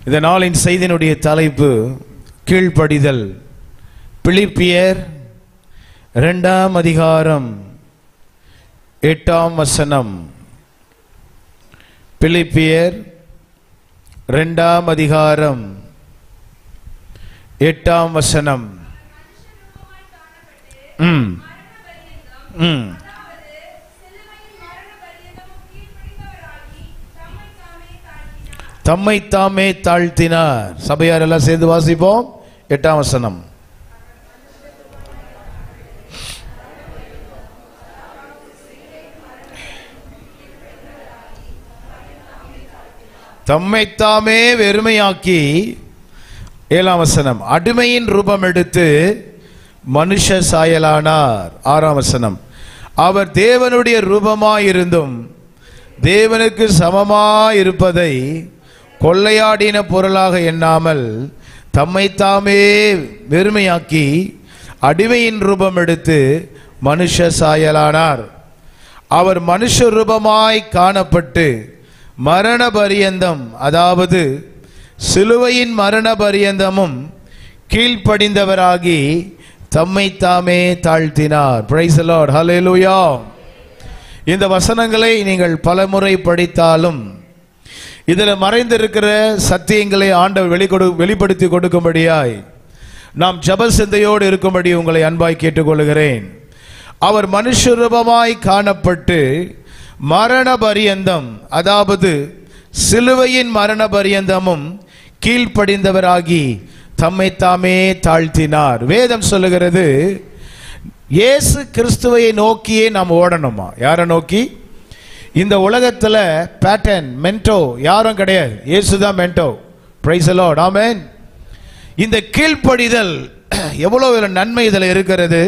இந்த நாளின் செய்தியினுடைய தலைப்பு கீழ்ப்படிதல். பிலிப்பியர் 2 அதிகாரம் 8 வசனம். பிலிப்பியர் 2 அதிகாரம் 8 வசனம். தம்மை தாமே தாழ்த்தினார். சபையார் எல்லாம் சேர்ந்து வாசிப்போம். 8 வசனம். தம்மை தாமே வெறுமையாக்கி. 7 வசனம். அடிமையின் ரூபம் எடுத்து மனுஷ சாயலானார். 6 வசனம். அவர் தேவனுடைய ரூபமாயிருந்தும் தேவனுக்கு சமமாயிருப்பதை கொள்ளையாடின பொருளாக எண்ணாமல் தம்மை தாமே வெறுமையாக்கி அடிமையின் ரூபம் எடுத்து மனுஷ சாயலானார். அவர் மனுஷ ரூபமாய் காணப்பட்டு மரண பரியந்தம், அதாவது சிலுவையின் மரண பரியந்தமும் கீழ்ப்படிந்தவராகி தம்மை தாமே தாழ்த்தினார். Price the Lord. ஹல்லேலூயா. இந்த வசனங்களை நீங்கள் பலமுறை படித்தாலும் இதில் மறைந்திருக்கிற சத்தியங்களை ஆண்டவர் வெளிப்படுத்தி கொடுக்கும்படியாய் நாம் ஜெப சிந்தையோடு இருக்கும்படி உங்களை அன்பாய் கேட்டுக்கொள்கிறேன். அவர் மனுஷ ரூபமாய் காணப்பட்டு மரண பரியந்தம், அதாவது சிலுவையின் மரண பரியந்தமும் கீழ்ப்படிந்தவராகி தம்மை தாமே தாழ்த்தினார். வேதம் சொல்லுகிறது, இயேசு கிறிஸ்துவை நோக்கியே நாம் ஓடணுமா? யாரை நோக்கி? இந்த உலகத்தில் பேட்டர்ன் மென்டோ யாரும் கிடையாது, இயேசு தான் Minto. Price the Lord. Amen. இந்த கீழ்ப்படிதல் எவ்வளவு நன்மை இதில் இருக்கிறது.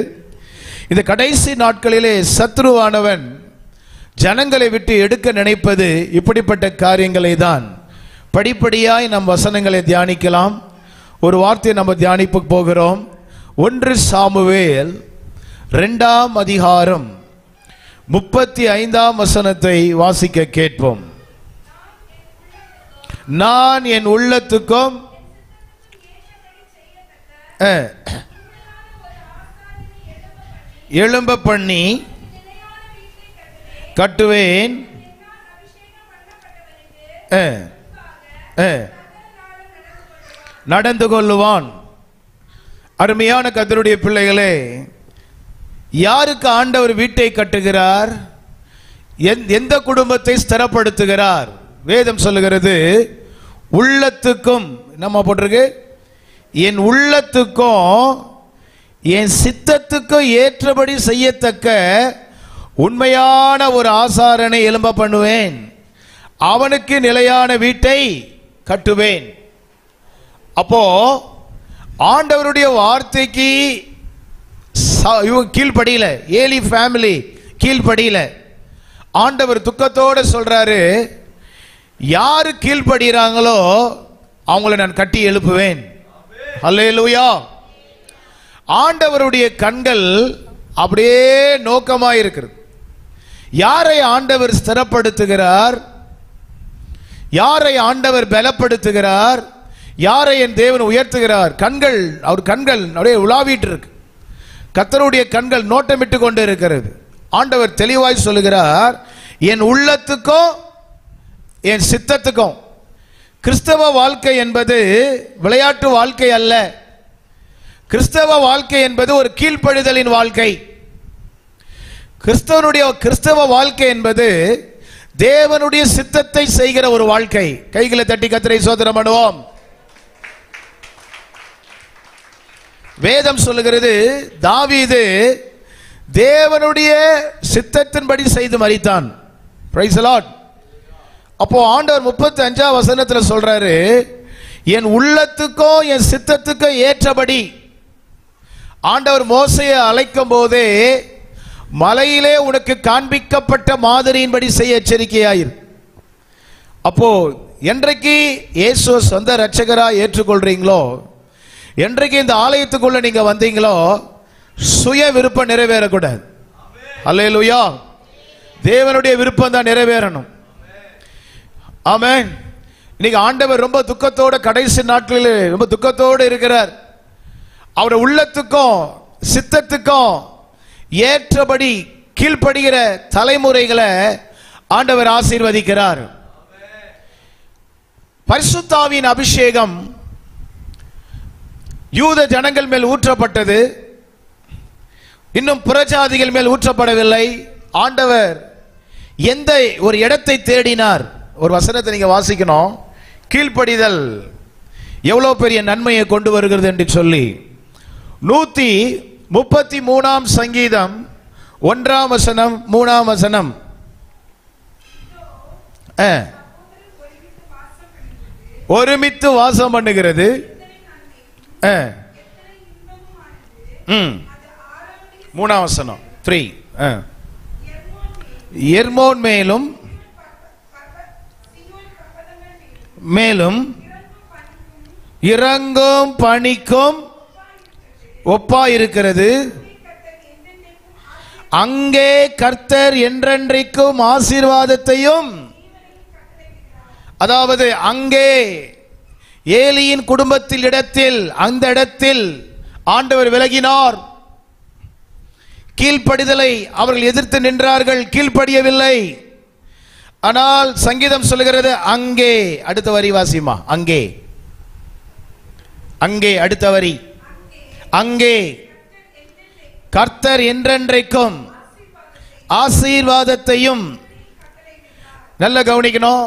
இந்த கடைசி நாட்களிலே சத்ருவானவன் ஜனங்களை விட்டு எடுக்க நினைப்பது இப்படிப்பட்ட காரியங்களை தான். படிப்படியாய் நம் வசனங்களை தியானிக்கலாம். ஒரு வார்த்தையை நம்ம தியானிப்பு போகிறோம். 1 சாமுவேல் 2 அதிகாரம் 35 வசனத்தை வாசிக்க கேட்போம். நான் என் உள்ளத்துக்கும் எழும்ப பண்ணி கட்டுவேன், நடந்து கொள்ளுவான். அருமையான கர்த்தருடைய பிள்ளைகளே, யாருக்கு ஆண்டவர் வீட்டை கட்டுகிறார்? எந்த குடும்பத்தை ஸ்திரப்படுத்துகிறார்? வேதம் சொல்லுகிறது, உள்ளத்துக்கும், நம்ம போட்டிருக்கு, என் உள்ளத்துக்கும் என் சித்தத்துக்கும் ஏற்றபடி செய்யத்தக்க உண்மையான ஒரு ஆசாரனை எழும்ப பண்ணுவேன், அவனுக்கு நிலையான வீட்டை கட்டுவேன். அப்போ ஆண்டவருடைய வார்த்தைக்கு கீழ்படியில, ஏலி ஃபேமிலி கீழ்படியில, ஆண்டவர் துக்கத்தோடு சொல்றாரு, யாரு கீழ்படுகிறாங்களோ அவங்களை நான் கட்டி எழுப்புவேன். அல்லேலூயா. ஆண்டவருடைய கண்கள் அப்படியே நோக்கமாக இருக்கிறது. யாரை ஆண்டவர் ஸ்திரப்படுத்துகிறார், யாரை ஆண்டவர் பலப்படுத்துகிறார், யாரை என் தேவன் உயர்த்துகிறார்? கண்கள், அவர் கண்கள் அப்படியே உலாவிட்டு இருக்கு. கர்த்தருடைய கண்கள் நோட்டமிட்டு கொண்டு இருக்கிறது. ஆண்டவர் தெளிவாய் சொல்லுகிறார், என் உள்ளத்துக்கும் என் சித்தத்துக்கும். கிறிஸ்தவ வாழ்க்கை என்பது விளையாட்டு வாழ்க்கை அல்ல. கிறிஸ்தவ வாழ்க்கை என்பது ஒரு கீழ்ப்படிதலின் வாழ்க்கை. கிறிஸ்தவ வாழ்க்கை என்பது தேவனுடைய சித்தத்தை செய்கிற ஒரு வாழ்க்கை. கைகளை தட்டி கர்த்தரை ஸ்தோத்திரம் பண்ணுவோம். வேதம் சொல்லுகிறது, தாவீது தேவனுடைய சித்தத்தின்படி செய்து மரித்தான். Price the Lord. அப்போ ஆண்டவர் 35 வசனத்தில் சொல்றாரு, என் உள்ளத்துக்கும் என் சித்தத்துக்கும் ஏற்றபடி. ஆண்டவர் மோசேயை அழைக்கும் போதே மலையிலே உனக்கு காண்பிக்கப்பட்ட மாதிரியின்படி செய்ய எச்சரிக்கையாயிரு. அப்போ என்றைக்கு இயேசு சொந்த இரட்சகராக ஏற்றுக்கொள்றீங்களோ, என்றைக்கு இந்த ஆலயத்துக்குள்ள நீங்க வந்தீங்களோ, சுய விருப்பம் நிறைவேறக்கூடாது. அல்லேலூயா. தேவனுடைய விருப்பம் தான் நிறைவேறணும். ஆமென். இன்னைக்கு ஆண்டவர் ரொம்ப துக்கத்தோட, கடைசி நாட்களில் ரொம்ப துக்கத்தோடு இருக்கிறார். அவருடைய உள்ளத்துக்கும் சித்தத்துக்கும் ஏற்றபடி கீழ்ப்படுகிற தலைமுறைகளை ஆண்டவர் ஆசீர்வதிக்கிறார். பரிசுத்தாவின் அபிஷேகம் யூத ஜனங்கள் மேல் ஊற்றப்பட்டது, இன்னும் புறஜாதிகள் மேல் ஊற்றப்படவில்லை. ஆண்டவர் எந்த ஒரு இடத்தை தேடினார்? ஒரு வசனத்தை நீங்க வாசிக்கணும். கீழ்ப்படிதல் எவ்வளவு பெரிய நன்மையை கொண்டு வருகிறது என்று சொல்லி 133 சங்கீதம் 1 வசனம் 3 வசனம். ஒருமித்து வாசம் பண்ணுகிறது. 3 வசனம் 3. எர்மோன் மேலும் மேலும் இறங்கும் பனிக்கும் ஒப்பாயிருக்கிறது. அங்கே கர்த்தர் என்றென்றைக்கும் ஆசீர்வாதத்தையும், அதாவது அங்கே ஏலியின் குடும்பத்தில் இடத்தில், அந்த இடத்தில் ஆண்டவர் விலகினார். கீழ்ப்படிதலை அவர்கள் எதிர்த்து நின்றார்கள், கீழ்ப்படியவில்லை. ஆனால் சங்கீதம் சொல்லுகிறது அங்கே. அடுத்த வரி வாசிமா. அங்கே, அங்கே அடுத்த வரி. அங்கே கர்த்தர் என்றென்றைக்கும் ஆசீர்வாதத்தையும். நல்ல கவனிக்கணும்.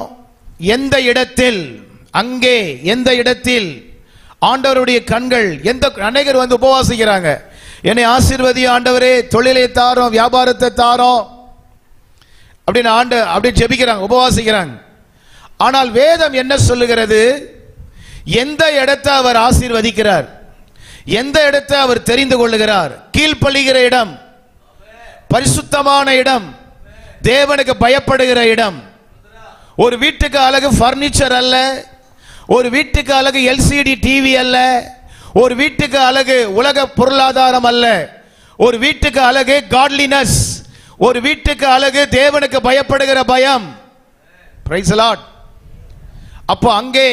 எந்த இடத்தில், அங்கே எந்த இடத்தில் ஆண்டவருடைய கண்கள், எந்த அநேகர் வந்து உபவாசிக்கிறாங்க, என்னை ஆசீர்வதியும் ஆண்டவரே, தொழிலை தாரோம், வியாபாரத்தை தாரோம் அப்படின்னு அப்படி ஜெபிக்கிறாங்க, உபவாசிக்கிறாங்க. ஆனால் வேதம் என்ன சொல்லுகிறது? எந்த இடத்தை அவர் ஆசீர்வதிக்கிறார், எந்த இடத்தை அவர் தெரிந்து கொள்ளுகிறார்? கீழ்ப்படிகிற இடம், பரிசுத்தமான இடம், தேவனுக்கு பயப்படுகிற இடம். ஒரு வீட்டுக்கு அழகு பர்னிச்சர் அல்ல, ஒரு வீட்டுக்கு அழகு எல்சிடி டிவி அல்ல, ஒரு வீட்டுக்கு அழகு உலக பொருளாதாரம் அல்ல. ஒரு வீட்டுக்கு அழகு காட்லினஸ், ஒரு வீட்டுக்கு அழகு தேவனுக்கு பயப்படுகிற பயம். Price the Lord. அப்போ அங்கே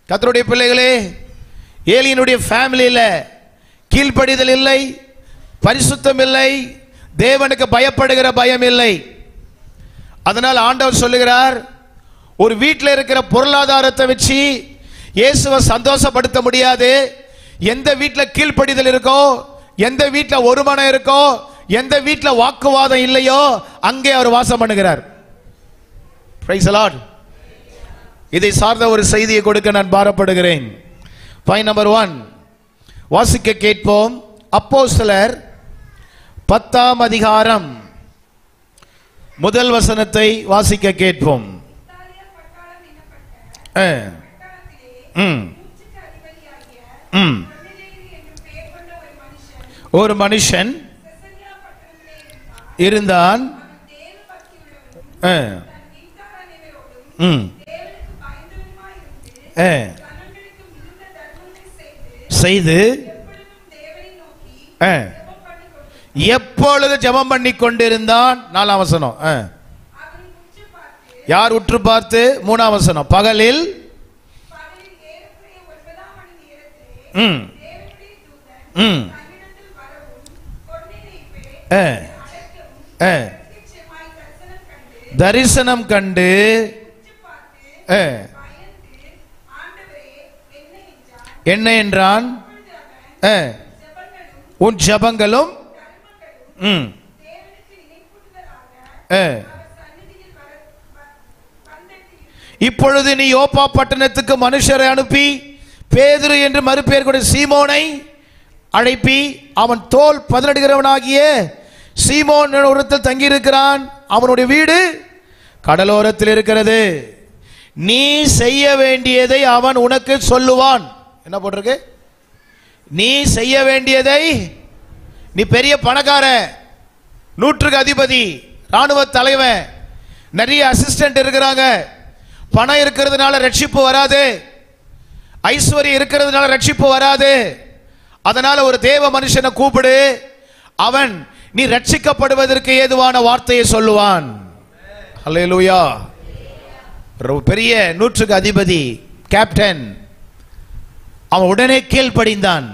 கர்த்தருடைய பிள்ளைகளே, ஏலியனுடைய ஃபேமிலியில கீழ்ப்படிதல் இல்லை, பரிசுத்தம் இல்லை, தேவனுக்கு பயப்படுகிற பயம் இல்லை. அதனால் ஆண்டவர் சொல்லுகிறார், ஒரு வீட்டில் இருக்கிற பொருளாதாரத்தை வச்சு இயேசுவை சந்தோஷப்படுத்த முடியாது. எந்த வீட்டில் கீழ்ப்படிதல் இருக்கோ, எந்த வீட்டில் ஒரு மனம் இருக்கோ, எந்த வீட்டில் வாக்குவாதம் இல்லையோ, அங்கே அவர் வாசம் பண்ணுகிறார். Price the Lord. இதை சார்ந்த ஒரு செய்தியை கொடுக்க நான் பாரப்படுகிறேன். பாயிண்ட் நம்பர் 1 வாசிக்க கேட்போம். அப்போஸ்தலர் 10 அதிகாரம் முதல் வசனத்தை வாசிக்க கேட்போம். ஒரு மனுஷன் இருந்தான். செய்து எப்பொழுது ஜெபம் பண்ணி கொண்டிருந்தான். 4 வசனம். யார் உற்று பார்த்து? 3 வசனம். பகலில் தரிசனம் கண்டு என்ன என்றான்? உன் ஜபங்களும் இப்பொழுது நீ யோப்பா பட்டணத்துக்கு மனுஷரை அனுப்பி பேதுரு என்று மறுபெயர் கொண்ட சீமோனை அழைப்பி, அவன் தோல் பதனிடுகிறவனாகிய சீமோன் ஒருத்தல் தங்கியிருக்கிறான். அவனுடைய வீடு கடலோரத்தில் இருக்கிறது. நீ செய்ய வேண்டியதை அவன் உனக்கு சொல்லுவான். என்ன போட்டிருக்கு? நீ செய்ய வேண்டியதை. நீ பெரிய பணக்கார, 100க்கு அதிபதி, ராணுவ தலைவன், நிறைய அசிஸ்டன்ட் இருக்கிறாங்க. பணம் இருக்கிறதுனால ரட்சிப்பு வராது, ஐஸ்வர்யம் இருக்கிறதுனால ரட்சிப்பு வராது. அதனால ஒரு தேவ மனுஷனை கூப்பிடு, அவன் நீ ரட்சிக்கப்படுவதற்கு ஏதுவான வார்த்தையை சொல்லுவான். ஹல்லேலூயா. பெரிய 100க்கு அதிபதி கேப்டன், அவன் உடனே கீழ்ப்படிந்தான்.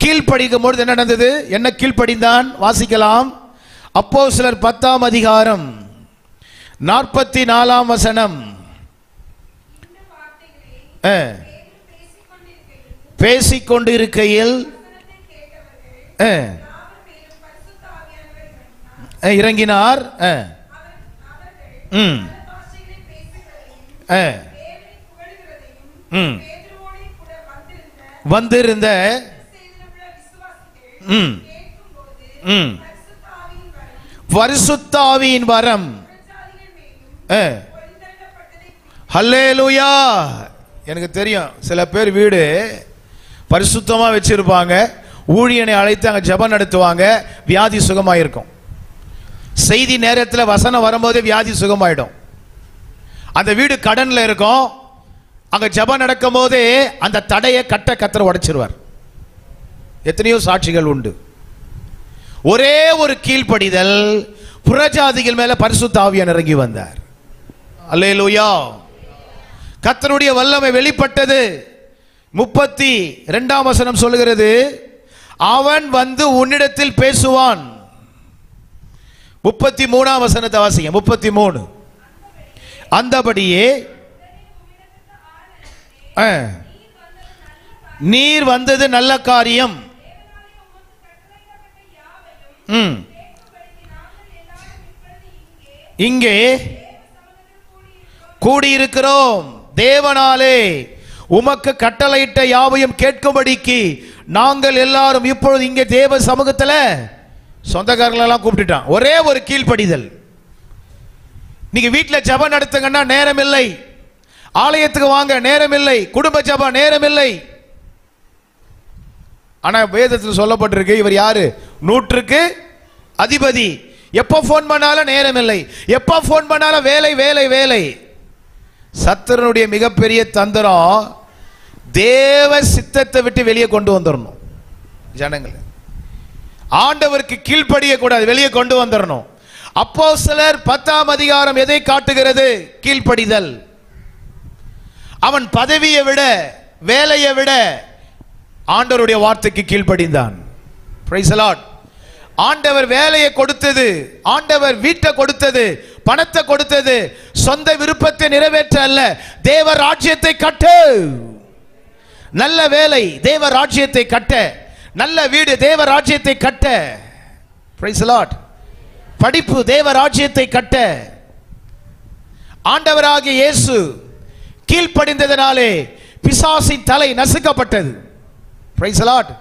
கீழ்ப்படிக்கும் பொழுது என்ன நடந்தது? என்ன கீழ்ப்படிந்தான்? வாசிக்கலாம். அப்போஸ்தலர் 10ஆம் அதிகாரம் 44ஆம் வசனம். பேசிக்கொண்டிருக்கையில் இறங்கினார். வந்திருந்த பரிசுத்தாவியின் வரம். ஹல்லேலூயா. எனக்கு தெரியும் சில பேர் வீடு பரிசுத்தமா வச்சிருப்பாங்க, ஊழியனை அழைத்து அங்க ஜெபம் நடத்துவாங்க, வியாதி சுகமாயிருக்கும். செய்தி நேரத்தில் வசனம் வரும்போது வியாதி சுகமாயிடும். அந்த வீடு கடன்ல இருக்கும், அங்க ஜெபம் நடக்கும் போது அந்த தடையை கத்தர் உடைச்சிருவார். எத்தனையோ சாட்சிகள் உண்டு. ஒரே ஒரு கீழ்ப்படிதல், புறஜாதிகள் மேல பரிசுத்த ஆவியானவர் இறங்கி வந்தார். அல்லேலூயா. கர்த்தருடைய வல்லமை வெளிப்பட்டது. 32ஆம் வசனம் சொல்லுகிறது, அவன் வந்து உன்னிடத்தில் பேசுவான். 33ஆம் வசனத்தை வாசிங்க. 33. அந்தபடியே நீர் வந்தது நல்ல காரியம். இங்கே கூடியிருக்கிறோம். தேவனாலே உமக்கு கட்டளையிட்ட யாவையும் கேட்கும்படிக்கு நாங்கள் எல்லாரும் இப்பொழுது இங்கே தேவ சமூகத்தில். சொந்தக்காரங்களெல்லாம் கூப்பிட்டுட்டான். ஒரே ஒரு கீழ்ப்படிதல். நீங்க வீட்டில் ஜெபம் நடத்துங்கன்னா நேரம் இல்லை, ஆலயத்துக்கு வாங்க நேரம் இல்லை, குடும்ப ஜெபம் நேரம் இல்லை. ஆனா வேதத்தில் சொல்லப்பட்டிருக்கு, இவர் யாரு? 100க்கு அதிபதி. எப்போ போன் பண்ணாலும் நேரம் இல்லை, எப்போ போன் பண்ணாலும் வேலை வேலை வேலை. சத்துருடைய மிகப்பெரிய தந்திரம், தேவ சித்தத்தை விட்டு வெளியே கொண்டு வந்துடணும். ஜனங்களை ஆண்டவருக்கு கீழ்ப்படிய கூடாது, வெளியே கொண்டு வந்துடணும். அப்போஸ்தலர் 10ஆம் அதிகாரம் எதை காட்டுகிறது? கீழ்ப்படிதல். அவன் பதவியை விட, வேலையை விட ஆண்டவருடைய வார்த்தைக்கு கீழ்ப்படிந்தான். Price the Lord. ஆண்டவர் வேலையை கொடுத்தது, ஆண்டவர் வீட்டை கொடுத்தது, பணத்தை கொடுத்தது சொந்த விருப்பத்தை நிறைவேற்ற அல்ல, தேவ ராஜ்யத்தை கட்டு. நல்ல வேலை, தேவ ராஜ்யத்தை கட்ட. நல்ல வீடு, தேவ ராஜ்யத்தை கட்ட. Praise the Lord. படிப்பு, தேவ ராஜ்யத்தை கட்ட. ஆண்டவராகிய இயேசு கீழ்ப்படிந்ததனாலே பிசாசின் தலை நசுக்கப்பட்டது. Price the Lord.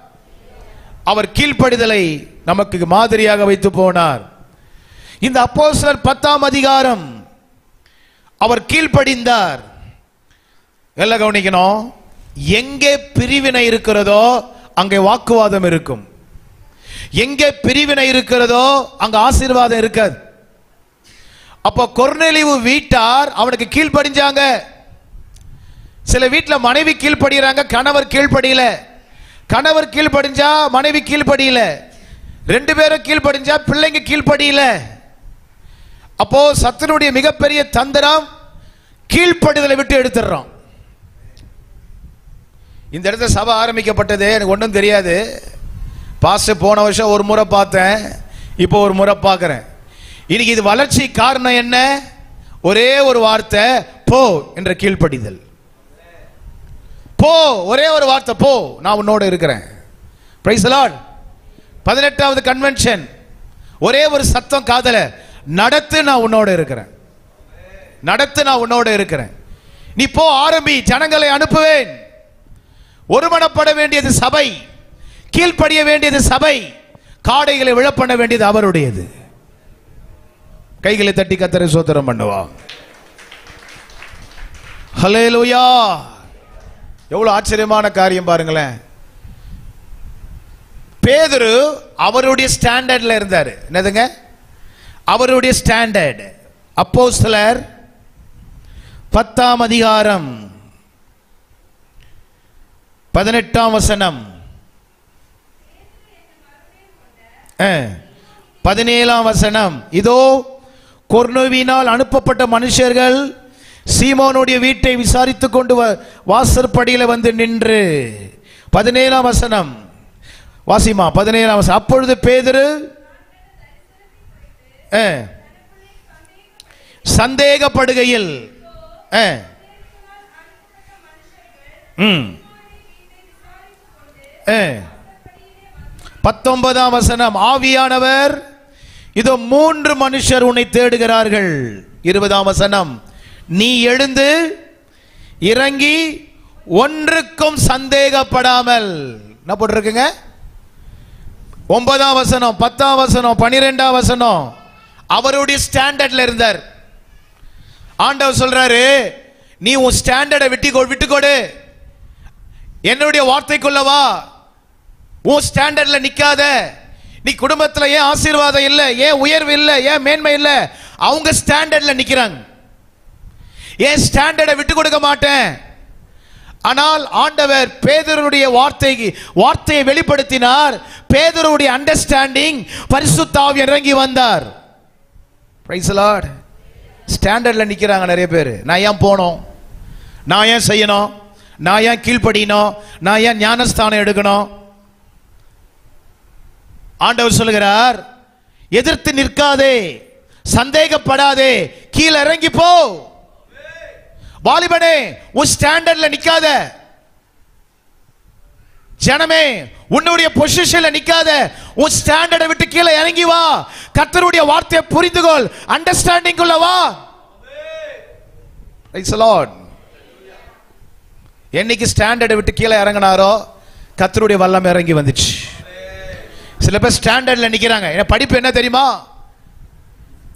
அவர் கீழ்ப்படிதலை நமக்கு மாதிரியாக வைத்து போனார். இந்த அப்போஸ்தலர் 10ஆம் அதிகாரம் அவர் கீழ்ப்படிந்தார். எல்லாம் கவனிக்கணும். எங்கே பிரிவினை இருக்கிறதோ அங்கே வாக்குவாதம் இருக்கும். எங்கே பிரிவினை இருக்கிறதோ அங்க ஆசீர்வாதம் இருக்காது. அப்போ கொர்நேலியு வீட்டார் அவனுக்கு கீழ்ப்படிஞ்சாங்க. சில வீட்டில் மனைவி கீழ்ப்படிறாங்க, கணவர் கீழ்ப்படியல. கணவர் கீழ்ப்படிஞ்சா மனைவி கீழ்ப்படியல, 2 பேரும் கீழ்ப்படிஞ்சா பிள்ளைங்க கீழ்ப்படியல. அப்போ சத்துருடைய மிகப்பெரிய தந்திரம், கீழ்ப்படிதலை விட்டு எடுத்துடுறோம். இந்த இடத்துல சபை ஆரம்பிக்கப்பட்டது எனக்கு ஒன்றும் தெரியாது. பாஸ்டர் போன வருஷம் ஒரு முறை பார்த்தேன், இப்போ ஒரு முறை பார்க்கிறேன். இன்னைக்கு இது வளர்ச்சி காரணம் என்ன? ஒரே ஒரு வார்த்தை, போ என்ற கீழ்ப்படிதல். போ, ஒரே ஒரு வார்த்தை, போ, நான் உன்னோட இருக்கிறேன். Praise the Lord. 18வது கன்வென்ஷன், ஒரே ஒரு சத்தம் காதல, நடத்து, நான் உன்னோட இருக்கிறேன். நடத்து, நான் உன்னோட இருக்கிறேன். நீ போ, ஆரம்பி, ஜனங்களை அனுப்புவேன். ஒருமனப்பட வேண்டியது சபை, கீழ்ப்படிய வேண்டியது சபை, காடைகளை விழப்பண்ண வேண்டியது அவருடையது. கைகளை தட்டி கர்த்தரை ஸ்தோத்திரம் பண்ணுவோம். ஹல்லேலூயா. எவ்வளவு ஆச்சரியமான காரியம் பாருங்களேன். பேதுரு அவருடைய ஸ்டாண்டர்ட்ல இருந்தார். என்னதுங்க? அவருடைய ஸ்டாண்டர்ட். அப்போஸ்தலர் 10ஆம் அதிகாரம் 18ஆம் வசனம், 17ஆம் வசனம். இதோ கொர்நேலியுவினால் அனுப்பப்பட்ட மனுஷர்கள் சீமோனுடைய வீட்டை விசாரித்துக் கொண்டு வாசற்படியில வந்து நின்று 17ஆம் வசனம் வாசிமா 17ஆம் வசனம். அப்பொழுது பேதுரு சந்தேகப்படுகையில் 19ஆம் வசனம், ஆவியானவர் இதோ 3 மனுஷர் உன்னை தேடுகிறார்கள். 20ஆம் வசனம், நீ எழுந்து இறங்கி ஒன்றுக்கும் சந்தேகப்படாமல். என்ன போட்டிருக்குங்க? 9ஆம் வசனம், 10ஆம் வசனம், 12ஆம் வசனம் அவருடைய ஸ்டாண்டர்ட்ல இருந்தார். ஆண்டவர் சொல்றாரு, நீ உன் ஸ்டாண்டர்டை விட்டுக்கொடு, என்னுடைய வார்த்தைக்குள்ளவா, உன் ஸ்டாண்டர்ட்ல நிக்காத. நீ குடும்பத்துல ஏன் ஆசீர்வாதம் இல்லை, ஏன் உயர்வு இல்லை, ஏன் மேன்மை இல்லை? அவங்க ஸ்டாண்டர்ட்ல நிக்கிறாங்க. ஏன் ஸ்டாண்டர்டை விட்டு கொடுக்க மாட்டேன். ஆனால் ஆண்டவர் பேதுருடைய வார்த்தையை வெளிப்படுத்தினார். பேதுருடைய அண்டர்ஸ்டாண்டிங் பரிசுத்த ஆவி இறங்கி வந்தார். Praise the Lord. ஸ்டாண்டர்ட்ல நிக்கிறாங்க நிறைய பேர். நான் ஏன் போனோம், நான் ஏன் செய்யணும், நான் ஏன் கீழ்ப்படியணும், நான் ஏன் ஞானஸ்தானம் எடுக்கணும்? ஆண்டவர் சொல்லுகிறார், எதிர்த்து நிற்காதே, சந்தேகப்படாதே, கீழே இறங்கி போ. வாலிபனே, உன் ஸ்டாண்டர்ட்ல நிக்காத. ஜனமே, உன்னுடைய பொசிஷன்ல நிக்காத. உன் ஸ்டாண்டர்டை விட்டு கீழே இறங்கி வா. கர்த்தருடைய வார்த்தையை புரிந்துகொள். அண்டர்ஸ்டாண்டிங் உள்ள வா. Price the Lord. என்னைக்கு ஸ்டாண்டர்டை விட்டு கீழே இறங்கினாரோ கர்த்தருடைய வல்லமை இறங்கி வந்துச்சு. சில பேர் ஸ்டாண்டர்ட்ல நிக்கிறாங்க. என் படிப்பு என்ன தெரியுமா,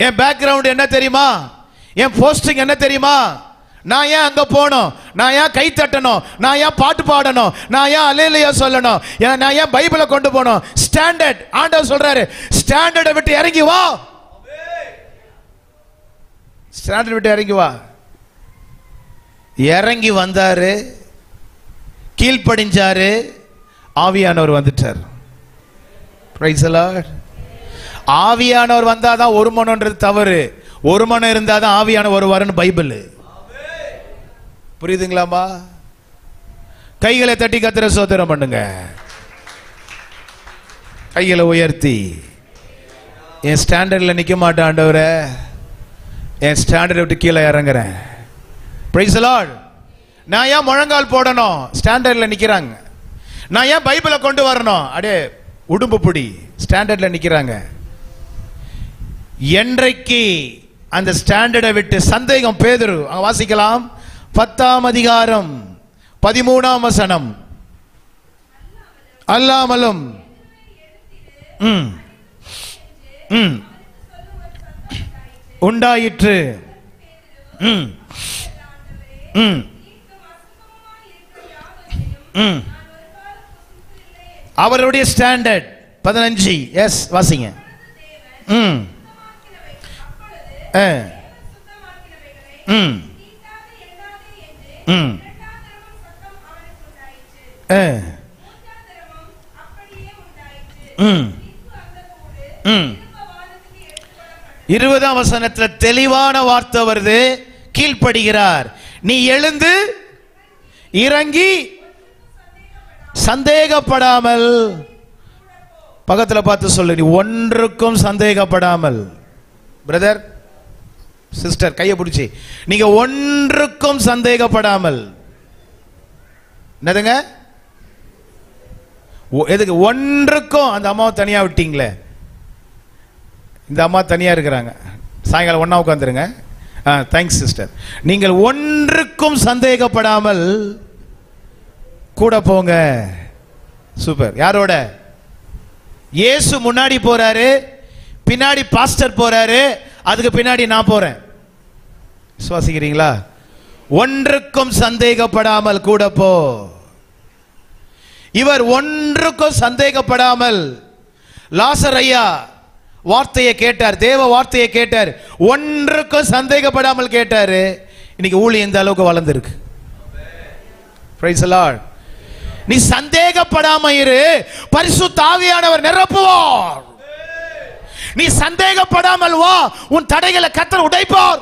என் பேக்ரவுண்ட் என்ன தெரியுமா, என் போஸ்டிங் என்ன தெரியுமா, நான் ஏன் அங்க போனோம், நான் ஏன் கை தட்டணும், நான் ஏன் பாட்டு பாடணும், நான் ஏன் அல்லேலூயா சொல்லணும், நான் ஏன் பைபிளை கொண்டு போனோம். ஸ்டாண்டர்ட். ஆண்டவர் சொல்றாரு, ஸ்டாண்டர்டை விட்டு இறங்கி வா. ஸ்டாண்டர்ட் விட்டு இறங்கி வா. இறங்கி வந்தாரு, கீழ்ப்படிஞ்சாரு, ஆவியானவர் வந்துட்டார். Price the Lord. ஆவியானவர் வந்தாதான் ஒரு மனம்ன்றது தவறு. ஒரு மனம் இருந்தாதான் ஆவியானவர் வருவாருன்னு பைபிள். புரியுதுங்களாமா? கைகளை தட்டி கர்த்தரை ஸ்தோத்திரம் பண்ணுங்க. கைகளை உயர்த்தி, என் ஸ்டாண்டர்ட்ல நிக்க மாட்டேன் ஆண்டவரே, என் ஸ்டாண்டர்டை விட்டு கீழே இறங்குறேன். Price the Lord. நான் ஏன் முழங்கால் போடணும், ஸ்டாண்டர்ட்ல நிக்கிறாங்க. நான் ஏன் பைபிளை கொண்டு வரணும், அடே உடும்பு புடி, ஸ்டாண்டர்ட்ல நிக்கிறாங்க. என்றைக்கு அந்த ஸ்டாண்டர்டை விட்டு சந்தேகம், பேதுரு அங்க வாசிக்கலாம் 10ஆம் அதிகாரம் 13ஆம் வசனம், அல்லாமலும் உண்டாயிற்று. அவருடைய ஸ்டாண்டர்ட் 15. எஸ் வாசிங்க. இருபதாம் வசனத்துல தெளிவான வார்த்தை வருது, கீழ்ப்படுகிறார். நீ எழுந்து இறங்கி சந்தேகப்படாமல். பக்கத்துல பார்த்து சொல்லு, நீ ஒன்றுக்கும் சந்தேகப்படாமல். பிரதர் சிஸ்டர் கையை பிடிச்சி, நீங்க ஒன்றுக்கும் சந்தேகப்படாமல். என்னதுங்க? எதுக்கு ஒன்றுக்கும்? அந்த அம்மாவை தனியா விட்டீங்களே, இந்த அம்மா தனியா இருக்கிறாங்க, சாயங்காலம் ஒண்ணா உட்காந்துருங்க. Thanks sister. நீங்கள் ஒன்றுக்கும் சந்தேகப்படாமல் கூட போங்க. சூப்பர். யாரோட? இயேசு முன்னாடி போறாரு, பின்னாடி பாஸ்டர் போறாரு, அதுக்கு பின்னாடி நான் போறேன். விசுவாசிக்கிறீங்களா? ஒன்றுக்கும் சந்தேகப்படாமல் கூட போ. இவர் ஒன்றுக்கும் சந்தேகப்படாமல் லாசர் ஐயா வார்த்தையை கேட்டார், தேவ வார்த்தையை கேட்டார், ஒன்றுக்கும் சந்தேகப்படாமல் கேட்டாரு. இன்னைக்கு ஊழியம் இந்த அளவுக்கு வளர்ந்திருக்கு. Price the Lord. நீ சந்தேகப்படாம இரு, பரிசுத்த ஆவியானவர் நிரப்புவார். நீ சந்தேகப்படாமல் வா, உன் தடைகளை கர்த்தர் உடைப்பார்.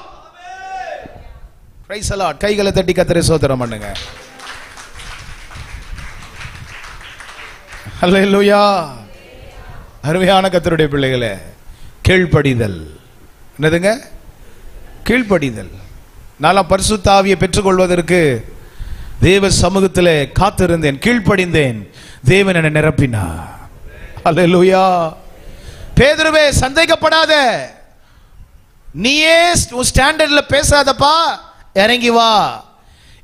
Price the Lord. கைகளை தட்டி கர்த்தரை ஸ்தோத்திரம் பண்ணுங்க. அல்லேலூயா. அருமையான கர்த்தருடைய பிள்ளைகளே, கீழ்ப்படிதல். என்னதுங்க? கீழ்ப்படிதல். நான் பரிசுத்த ஆவியை பெற்றுக்கொள்வதற்கு தேவ சமூகத்திலே காத்திருந்தேன், கீழ்ப்படிந்தேன், தேவன் என்னை நிரப்பினார். அல்லேலூயா. பேதுருவே, சந்தேகப்படாத, நீயே ஸ்டாண்டர்ட்ல பேசாதப்பா, இறங்கி வா.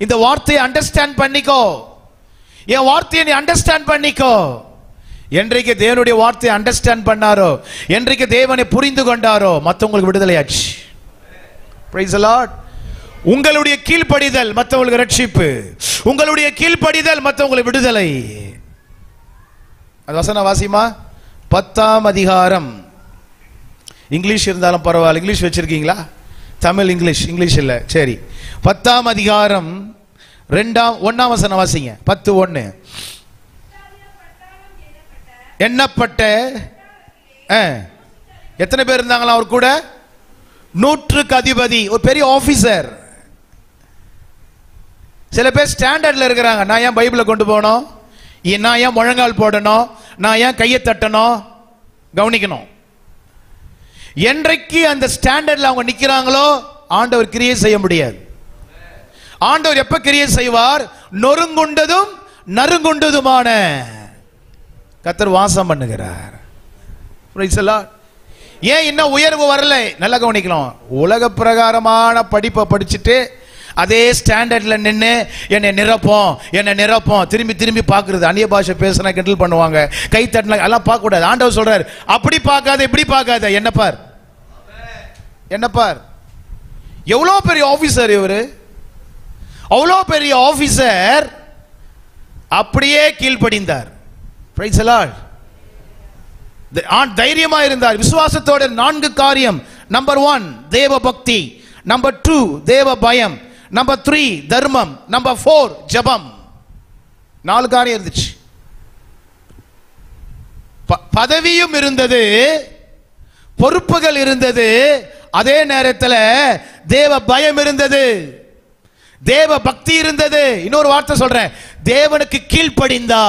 இந்த வார்த்தையை அண்டர்ஸ்டாண்ட் பண்ணிக்கோ, என் வார்த்தையை நீ அண்டர்ஸ்டாண்ட் பண்ணிக்கோ. என்றைக்கு தேவனுடைய வார்த்தையை அண்டர்ஸ்டாண்ட் பண்ணாரோ, என்றைக்கு தேவனை புரிந்து கொண்டாரோ, மற்றவங்களுக்கு விடுதலை ஆச்சு. Price the Lord. உங்களுடைய கீழ்ப்படிதல் மற்றவங்களுக்கு ரட்சிப்பு, உங்களுடைய கீழ்ப்படிதல் மற்றவங்களுக்கு விடுதலை. அது வசன வாசிமா 10ஆம் அதிகாரம். இங்கிலீஷ் இருந்தாலும் பரவாயில்ல. இங்கிலீஷ் வச்சிருக்கீங்களா? தமிழ் இங்கிலீஷ்? இங்கிலீஷ் இல்ல, சரி. 10ஆம் அதிகாரம் 1ஆம் வசனம் வாசிங்க. 10:1. எண்ணப்பட்ட எத்தனை பேர் இருந்தாங்களா அவர் கூட? 100க்கு அதிபதி, ஒரு பெரிய ஆபீசர். சில பேர் ஸ்டாண்டர்ட்ல இருக்கிறாங்க. நான் ஏன் பைபிளை கொண்டு போகணும், நான் ஏன் முழங்கால் போடணும், நான் ஏன் கையை தட்டணும்? கவனிக்கணும். என்றைக்கு அந்த ஸ்டாண்டர்ட்ல அவங்க நிக்கிறாங்களோ, ஆண்டவர் கிரியை செய்ய முடியாது. ஆண்டவர் எப்ப கிரியை செய்வார்? நொறுங்குண்டதும் நறுங்குண்டதுமான கர்த்தர் வாசம் பண்ணுகிறார். Price the Lord. ஏன் இன்னும் உயர்வு வரல? நல்லா கவனிக்கலாம். உலக பிரகாரமான படிப்பை படிச்சுட்டு அதே ஸ்டாண்டர்ட்ல நின்று என்னை நிரப்போம், என்னை நிரப்போம், திரும்பி திரும்பி பார்க்கறது. அந்நிய பாஷை பேசினா கிண்டல் பண்ணுவாங்க, கை தட்டினா எல்லாம் பார்க்க கூடாது. ஆண்டவர் சொல்றாரு, அப்படி பார்க்காத, இப்படி பார்க்காத, என்ன பார், என்ன பார். எவ்வளோ பெரிய ஆபீசர் இவரு, அவ்வளோ பெரிய ஆபீசர் அப்படியே கீழ்ப்படிந்தார். Price the Lord. தைரியமா இருந்தார். விசுவாசத்தோட 4 காரியம். நம்பர் 1 தேவ பக்தி, நம்பர் 2 தேவ பயம், நம்பர் 3 தர்மம், நம்பர் 4 ஜெபம். 4 காரியம் இருந்துச்சு. பதவியும் இருந்தது, பொறுப்புகள் இருந்தது, அதே நேரத்தில் தேவ பயம் இருந்தது, தேவ பக்தி இருந்தது. இன்னொரு வார்த்தை சொல்றேன், தேவனுக்கு கீழ்ப்படிந்தா.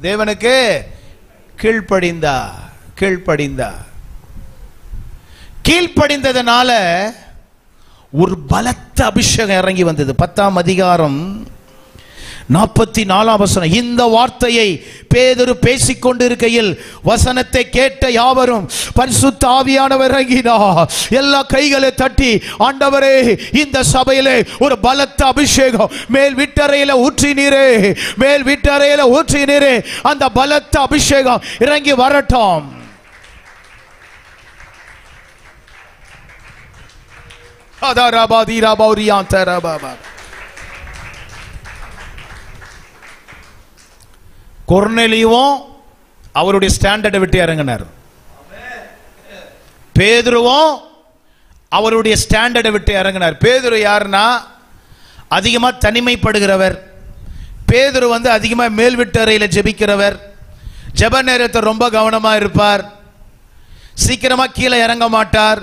தேவனுக்கு கீழ்ப்படிந்தா. கீழ்ப்படிந்தா. கீழ்ப்படிந்ததனால ஒரு பலத்த அபிஷேகம் இறங்கி வந்தது. 10ஆம் அதிகாரம் 44ஆம் வசனம். இந்த வார்த்தையை பேதுரு பேசிக் கொண்டிருக்கையில் வசனத்தை கேட்ட யாவரும் பரிசுத்த ஆவியானவர் இறங்கினார். எல்லா கைகளை தட்டி, ஆண்டவரே, இந்த சபையிலே ஒரு பலத்த அபிஷேகம் மேல் வீட்டறையில ஊற்றினீரே, மேல் வீட்டறையில ஊற்றினீரே, அந்த பலத்த அபிஷேகம் இறங்கி வரட்டும். கொர்நேலியுவும் அவருடைய ஸ்டாண்டர்டை விட்டு இறங்கினார். பேதுருவும் அவருடைய ஸ்டாண்டர்டை விட்டு இறங்கினார். பேதுரு யாருன்னா, அதிகமா தனிமைப்படுகிறவர். பேதுரு அதிகமா மேல் வீட்டறையில ஜெபிக்கிறவர். ஜெப நேரத்தை ரொம்ப கவனமா இருப்பார். சீக்கிரமா கீழே இறங்க மாட்டார்.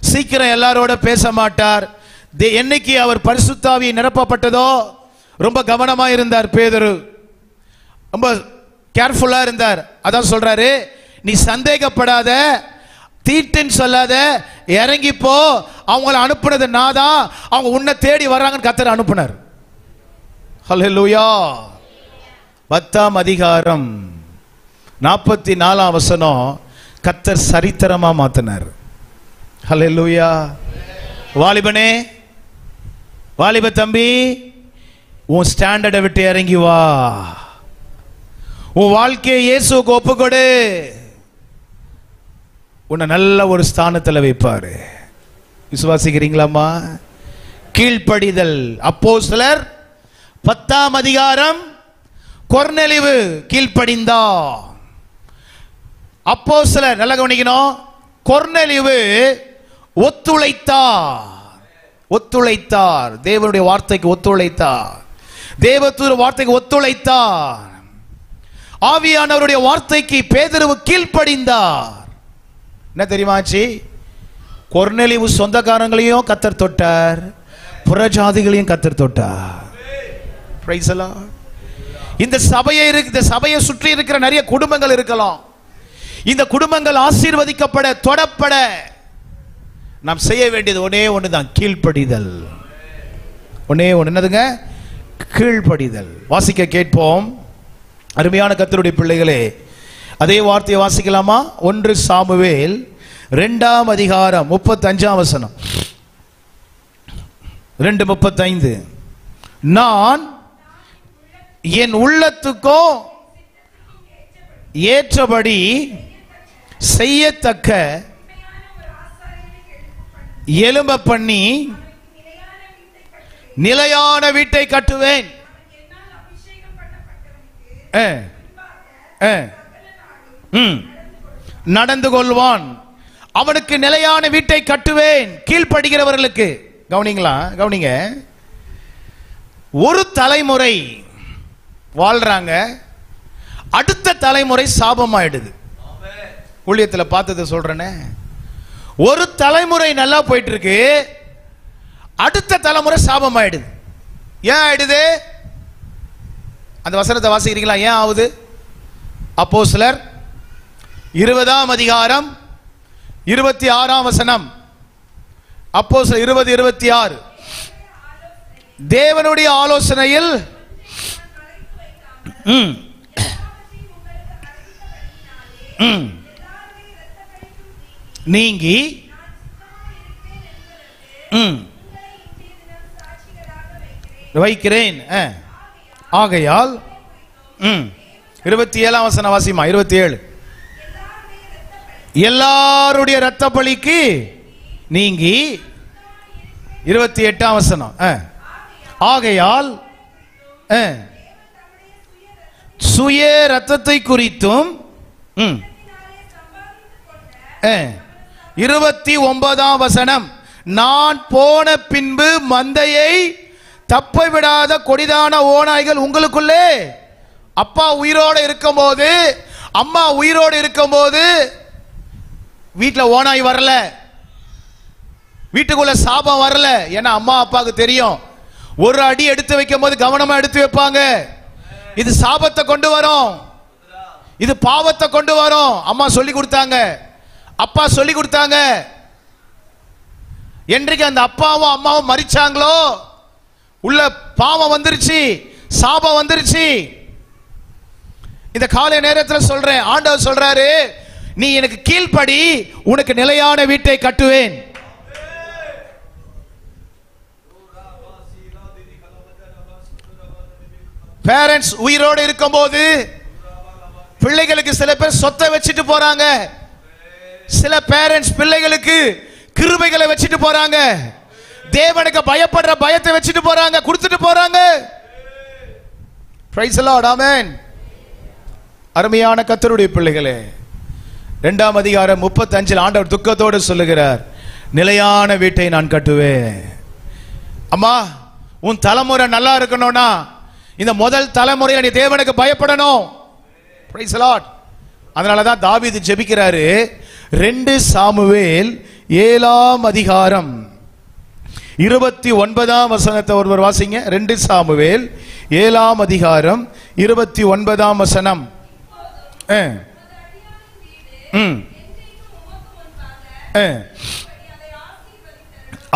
சீக்கிரம் எல்லாரோட பேச மாட்டார். என்னைக்கு அவர் பரிசுத்த ஆவியை நிரப்பப்பட்டதோ ரொம்ப கவனமா இருந்தார். பேதுரு ரொம்ப கேர்ஃபுல்லா இருந்தார். அதான் சொல்றாரு, நீ சந்தேகப்படாத, தீட்டுன்னு சொல்லாத, இறங்கி போ. அவங்கள அனுப்புனது நான் தான், அவங்க உன்னை தேடி வர்றாங்கன்னு கர்த்தர் அனுப்புனார். ஹல்லேலூயா. 10ஆம் அதிகாரம் 44ஆம் வசனம் கர்த்தர் சரித்திரமா மாத்தினார். ஹல்லேலூயா. வாலிபனே, வாலிப தம்பி, உன் ஸ்டாண்டர்டை விட்டு இறங்கி வா. உன் வாழ்க்கையை இயேசுவுக்கு ஒப்புக்கொடு. உன்னை நல்ல ஒரு ஸ்தானத்தில் வைப்பாரு. விசுவாசிக்கிறீங்களாமா? கீழ்ப்படிதல். அப்போஸ்தலர் 10ஆம் அதிகாரம் கொர்நேலியு கீழ்ப்படிந்தா. அப்போஸ்தலர், நல்லா கவனிக்கணும், கொர்நேலியு ஒத்துழைத்தார். ஒத்துழைத்தார். தேவனுடைய வார்த்தைக்கு ஒத்துழைத்தார். தேவதூதர் வார்த்தைக்கு ஒத்துழைத்தார். ஆவியானவருடைய வார்த்தைக்கு பேதுரு கீழ்ப்படிந்தார். என்ன தெரியுமாச்சு? கொர்நேலியு சொந்தக்காரங்களையும் கர்த்தர் தொட்டார், புறஜாதிகளையும் கர்த்தர் தொட்டார். Price the Lord. இந்த சபையை சுற்றி இருக்கிற நிறைய குடும்பங்கள் இருக்கலாம். இந்த குடும்பங்கள் ஆசீர்வதிக்கப்பட, தொடப்பட நாம் செய்ய வேண்டியது ஒன்னே ஒண்ணுதான், கீழ்ப்படிதல். ஒன்னே ஒண்ணு, என்னதுங்க? கீழ்ப்படிதல். வாசிக்க கேட்போம். அருமையான கர்த்தருடைய பிள்ளைகளே, அதே வார்த்தையை வாசிக்கலாமா? 1 சாமுவேல் 2ஆம் அதிகாரம் 35ஆம் வசனம். 2:35. நான் என் உள்ளத்துக்கோ ஏற்றபடி செய்யத்தக்க எலும்ப பண்ணி நிலையான வீட்டை கட்டுவேன். நடந்து கொள்வான், அவனுக்கு நிலையான வீட்டை கட்டுவேன். கீழ்ப்படுகிறவர்களுக்கு, கவனிங்களா, கவனிங்க, ஒரு தலைமுறை வாழ்றாங்க, அடுத்த தலைமுறை சாபமாயிடுது. ஊழியத்தில் பார்த்ததை சொல்றேனே, ஒரு தலைமுறை நல்லா போயிட்டு இருக்கு, அடுத்த தலைமுறை சாபமாயிடுது. ஏன் ஆயிடுது? அந்த வசனத்தை வாசிக்கிறீங்களா? ஏன் ஆகுது? அப்போஸ்தலர் 20ஆம் அதிகாரம் 26ஆம் வசனம். அப்போஸ்தலர் 20:26. தேவனுடைய ஆலோசனையில் நீங்கி வைக்கிறேன். ஆகையால் 27ஆம் வசனம் வாசிமா. 27. எல்லாருடைய இரத்த பலிக்கு நீங்கி. 28ஆம் வசனம். ஆகையால் சுய ரத்தத்தை குறித்தும். 29ஆம் வசனம். நான் போன பின்பு மந்தையை தப்ப விடாத கொடிதான ஓநாய்கள் உங்களுக்குள்ளே. அப்பா உயிரோடு இருக்கும்போது, அம்மா உயிரோடு இருக்கும்போது வீட்டில் ஓநாய் வரல, வீட்டுக்குள்ள சாபம் வரல. ஏன்னா அம்மா அப்பாவுக்கு தெரியும், ஒரு அடி எடுத்து வைக்கும் போது கவனமா எடுத்து வைப்பாங்க. இது சாபத்தை கொண்டு வரும், இது பாவத்தை கொண்டு வரும். அம்மா சொல்லி கொடுத்தாங்க, அப்பா சொல்லி கொடுத்தாங்க. என்றைக்கு அந்த அப்பாவும் அம்மாவும் மரிச்சாங்களோ, உள்ள பாவம் வந்துருச்சு, சாபம் வந்துருச்சு. இந்த காலை நேரத்தில் சொல்றேன், ஆண்டவர் சொல்றாரு, நீ எனக்கு கீழ்ப்படி, உனக்கு நிலையான வீட்டை கட்டுவேன். பேரண்ட்ஸ் உயிரோடு இருக்கும்போது பிள்ளைகளுக்கு சில பேர் சொத்தை வச்சுட்டு போறாங்க, சில பேரண்ட்ஸ் பிள்ளைகளுக்கு கிருபைகளை வச்சுட்டு போறாங்க, தேவனுக்கு பயப்படுற பயத்தை வச்சுட்டு போறாங்க, கொடுத்துட்டு போறாங்க. பிரைஸ் தி லார்ட், ஆமென். அருமையான கர்த்தருடைய பிள்ளைகளே, 2ஆம் அதிகாரம் 35 ஆண்டவர் துக்கத்தோடு சொல்லுகிறார், நிலையான வீட்டை நான் கட்டுவேன். அம்மா, உன் தலைமுறை நல்லா இருக்கணும்னா இந்த முதல் தலைமுறையில நீ தேவனுக்கு பயப்படணும். Price the Lord. அதனால தான் தாவீது ஜெபிக்கிறாரு. 2 சாமுவேல் 7ஆம் அதிகாரம் 29ஆம் வசனத்தை ஒருவர் வாசிங்க. 2 சாமுவேல் 7ஆம் அதிகாரம் 29ஆம் வசனம்.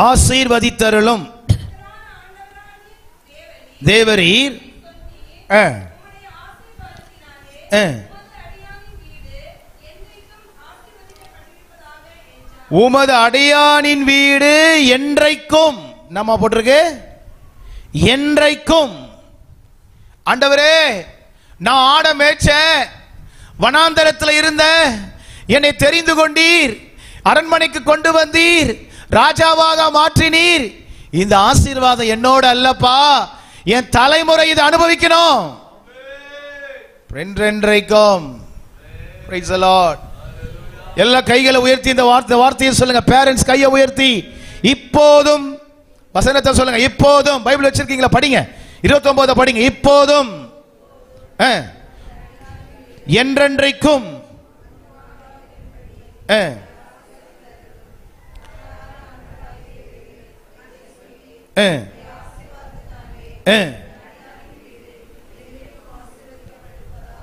ஆசீர்வதித்தருளும் தேவரீர் உமது அடியானின் வீடு என்றைக்கும். நம்ம போட்டிருக்கு என்றைக்கும். ஆண்டவரே, நான் ஆட மேய்ச்ச வனாந்தரத்தில் இருந்த என்னை தெரிந்து கொண்டீர், அரண்மனைக்கு கொண்டு வந்தீர், ராஜாவாக மாற்றினீர். இந்த ஆசீர்வாதம் என்னோட அல்லப்பா, என் தலைமுறை இதை அனுபவிக்கணும் என்றென்றைக்கும். Price the Lord. எல்லா கைகளை உயர்த்தி இந்த வார்த்தையை சொல்லுங்க. பேரண்ட்ஸ் கையை உயர்த்தி இப்போதும் வசனத்தை சொல்லுங்க. இப்போதும். பைபிள் வச்சிருக்கீங்களா? படிங்க. 29 படிங்க. இப்போதும் என்றென்றைக்கும்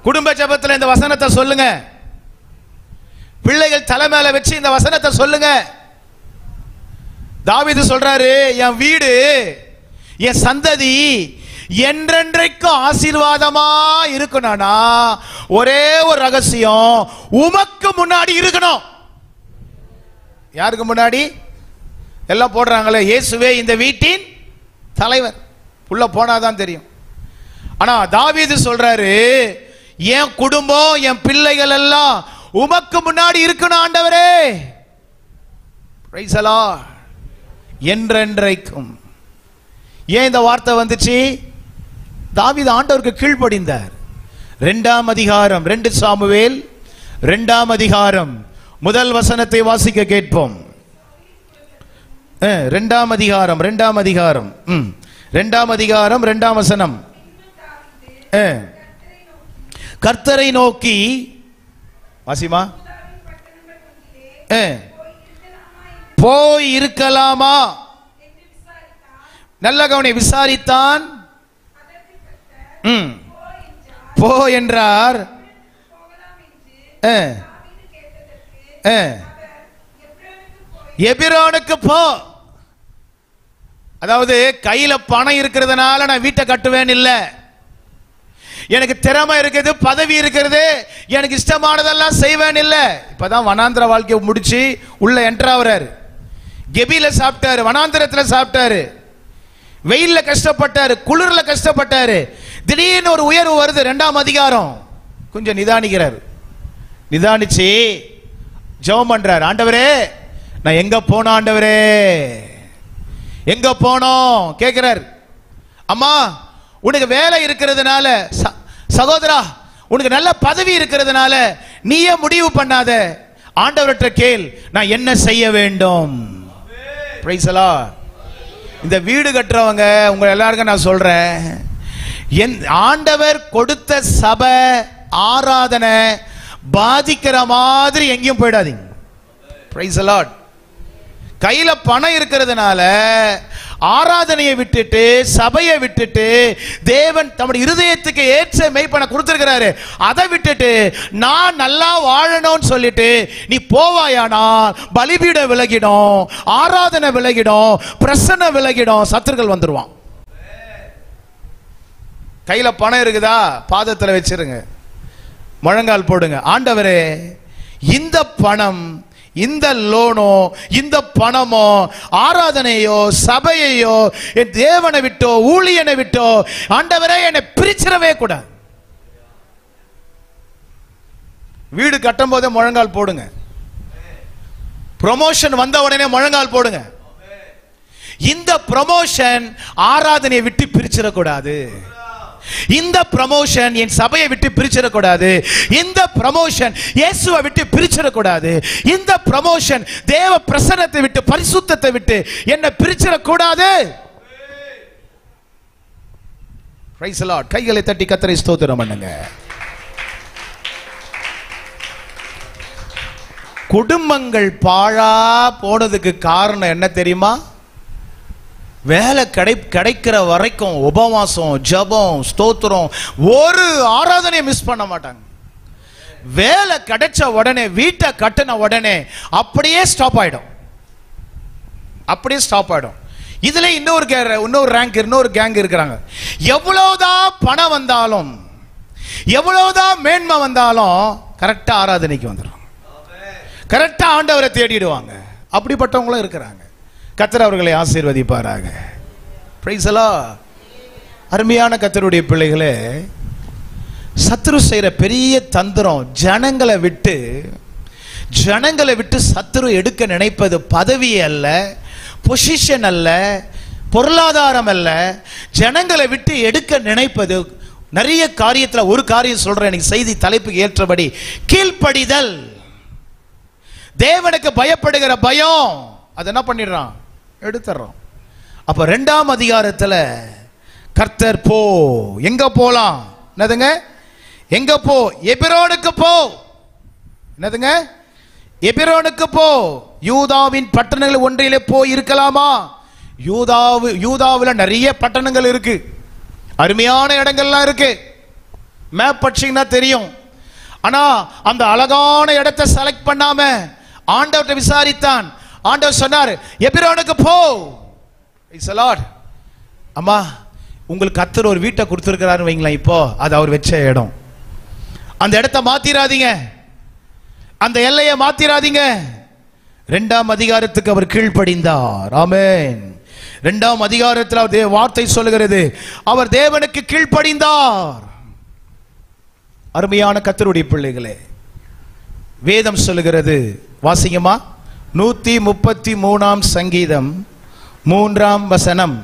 குடும்ப ஜெபத்தில் இந்த வசனத்தை சொல்லுங்க. பிள்ளைகள் தலை மேல வச்சு இந்த வசனத்தை சொல்லுங்க. தாவீது சொல்றாரு, என் வீடு என் சந்ததி என்றென்றைக்கும் ஆசீர்வாதமா இருக்கணும்னா ஒரே ஒரு ரகசியம், உமக்கு முன்னாடி இருக்கணும். யாருக்கு முன்னாடி? எல்லாம் போடுறாங்களே, இயேசுவே இந்த வீட்டின் தலைவர். உள்ள போனாதான் தெரியும். ஆனா தாவீது சொல்றாரு, என் குடும்பம் என் பிள்ளைகள் எல்லாம் உமக்கு முன்னாடி இருக்கணும் ஆண்டவரே. Price the Lord. என்றென்றைக்கும். ஏன் இந்த வார்த்தை வந்துச்சு? தாவீது ஆண்டவருக்கு கீழ்ப்படிந்தார். 2ஆம் அதிகாரம் 2 சாமுவேல் 2ஆம் அதிகாரம் முதல் வசனத்தை வாசிக்க கேட்போம். 2ஆம் அதிகாரம் 2ஆம் வசனம். கர்த்தரை நோக்கி வாசிமா, போய் இருக்கலாமா? நல்ல கவனி. விசாரித்தான். போ என்றார். எபிரோனுக்கு போ. அதாவது கையில பணம் இருக்கிறதுனால நான் வீட்டை கட்டுவேன் இல்ல. எனக்கு திறமை இருக்குது, பதவி இருக்கிறது, எனக்கு இஷ்டமானதெல்லாம் செய்வேன் இல்ல. இப்பதான் வனாந்திர வாழ்க்கையை முடிச்சு உள்ள என்ட்ராவறாரு. கெபில சாப்பிட்டாரு, வனாந்திரத்துல சாப்பிட்டாரு, வெயில்ல கஷ்டப்பட்டாரு, குளிர்ல கஷ்டப்பட்டாரு. திடீர்னு ஒரு உயர்வு வருது. 2ஆம் அதிகாரம். கொஞ்சம் நிதானிக்கிறார். நிதானிச்சு ஜெபம் பண்றார். ஆண்டவரே நான் எங்க போனோம்? ஆண்டவரே எங்க போனோம் கேட்கிறார். அம்மா உனக்கு வேலை இருக்கிறதுனால, சகோதரா உனக்கு நல்ல பதவி இருக்கிறதுனால நீயே முடிவு பண்ணாத, ஆண்டவர்கிட்ட கேள் நான் என்ன செய்ய வேண்டும். Price the Lord. இந்த வீடு கட்டுறவங்க உங்க எல்லாருக்கும் நான் சொல்றேன், ஆண்டவர் கொடுத்த சபை ஆராதனை பாதிக்கிற மாதிரி எங்கேயும் போயிடாதீங்க. Price the Lord. கையில பணம் இருக்கிறதுனால ஆராதனையை விட்டுட்டு, சபையை விட்டுட்டு, தேவன் தம்முடைய இருதயத்துக்கு ஏற்ற மெய்ப்பனை கொடுத்திருக்கிறாரு, அதை விட்டுட்டு நான் நல்லா வாழணும்னு சொல்லிட்டு நீ போவாயானா பலிபீடம் விலகிடும், ஆராதனை விலகிடும், பிரசன்னம் விலகிடும், சத்துருக்கள் வந்துருவான். கையில பணம் இருக்குதா? பாதத்தில் வச்சிருங்க, முழங்கால் போடுங்க. ஆண்டவரே இந்த பணம், இந்த லோனோ, இந்த பணமோ, ஆராதனையோ, சபையோ, என் தேவனை விட்டோ, ஊழியனை விட்டோ ஆண்டவரே என்னை பிரிச்சிடவே கூடாது. வீடு கட்டும் போதே முழங்கால் போடுங்க. ப்ரமோஷன் வந்த உடனே முழங்கால் போடுங்க. இந்த ப்ரமோஷன் ஆராதனையை விட்டு பிரிச்சிடக்கூடாது. இந்த ப்ரமோஷன் என் சபையை விட்டு பிரிச்சிடக்கூடாது. இந்த ப்ரமோஷன் இயேசுவை விட்டு பிரிச்சிடக்கூடாது. இந்த ப்ரமோஷன் தேவ பிரசன்னத்தை விட்டு, பரிசுத்தத்தை விட்டு என்ன பிரிச்சிடக்கூடாது. Price the Lord. கைகளை தட்டி கர்த்தரை ஸ்தோத்திரம் பண்ணுங்க. குடும்பங்கள் பாழா போனதுக்கு காரணம் என்ன தெரியுமா? வேலை கிடைக்கிற வரைக்கும் உபவாசம், ஜெபம், ஸ்தோத்திரம், ஒரு ஆராதனையை மிஸ் பண்ண மாட்டாங்க. வேலை கிடைச்ச உடனே, வீட்டை கட்டின உடனே அப்படியே ஸ்டாப் ஆயிடும். அப்படியே ஸ்டாப் ஆயிடும். இதுல இன்னொரு ரேங்க், இன்னொரு கேங் இருக்கிறாங்க. எவ்வளவுதான் பணம் வந்தாலும், எவ்வளவுதான் மேன்மை வந்தாலும் கரெக்டா ஆராதனைக்கு வந்துடும், கரெக்டா ஆண்டவரை தேடிடுவாங்க. அப்படிப்பட்டவங்களும் இருக்கிறாங்க. கர்த்தர் அவர்களை ஆசீர்வதிப்பாராக. Price the Lord. அருமையான கர்த்தருடைய பிள்ளைகளே, சத்துரு செய்யற பெரிய தந்திரம், ஜனங்களை விட்டு சத்துரு எடுக்க நினைப்பது பதவி அல்ல, பொசிஷன் அல்ல, பொருளாதாரம் அல்ல. ஜனங்களை விட்டு எடுக்க நினைப்பது நிறைய காரியத்துல. ஒரு காரியம் சொல்றேன், எனக்கு செய்தி தலைப்புக்கு ஏற்றபடி, கீழ்ப்படிதல். தேவனுக்கு பயப்படுகிற பயம் அது என்ன பண்ணிடுறான்? எடுத்துறோம். அப்ப 2ஆம் அதிகாரத்துல கர்த்தர் போ, எங்க போலாம்? என்னதுங்க? எங்க போ? எபிரோனுக்கு போ. என்னதுங்க? எபிரோனுக்கு போ. யூதாவின் பட்டணங்கள் ஒன்றிலே போய் இருக்கலாமா? யூதாவில் நிறைய பட்டணங்கள் இருக்கு, அருமையான இடங்கள்லாம் இருக்கு, மேப் படிச்சீங்கன்னா தெரியும். ஆனா அந்த அழகான இடத்தை செலக்ட் பண்ணாம ஆண்டவர்கிட்ட விசாரித்தான். ஆண்டவர் சொன்னார், எபிரோனுக்கு போ. அம்மா, உங்களுக்கு கர்த்தர் ஒரு வீட்டை கொடுத்துருக்கிறாரு வைங்களேன், இப்போ அது அவர் வச்ச இடம். அந்த இடத்தை மாத்திராதீங்க, அந்த எல்லையை மாத்திராதீங்க. 2ஆம் அதிகாரத்துக்கு அவர் கீழ்ப்படிந்தார். ஆமென். 2ஆம் அதிகாரத்தில் அவர் வார்த்தை சொல்லுகிறது, அவர் தேவனுக்கு கீழ்ப்படிந்தார். அருமையான கர்த்தருடைய பிள்ளைகளே, வேதம் சொல்லுகிறது, வாசிங்கம்மா, 133ஆம் சங்கீதம் 3ஆம் வசனம்.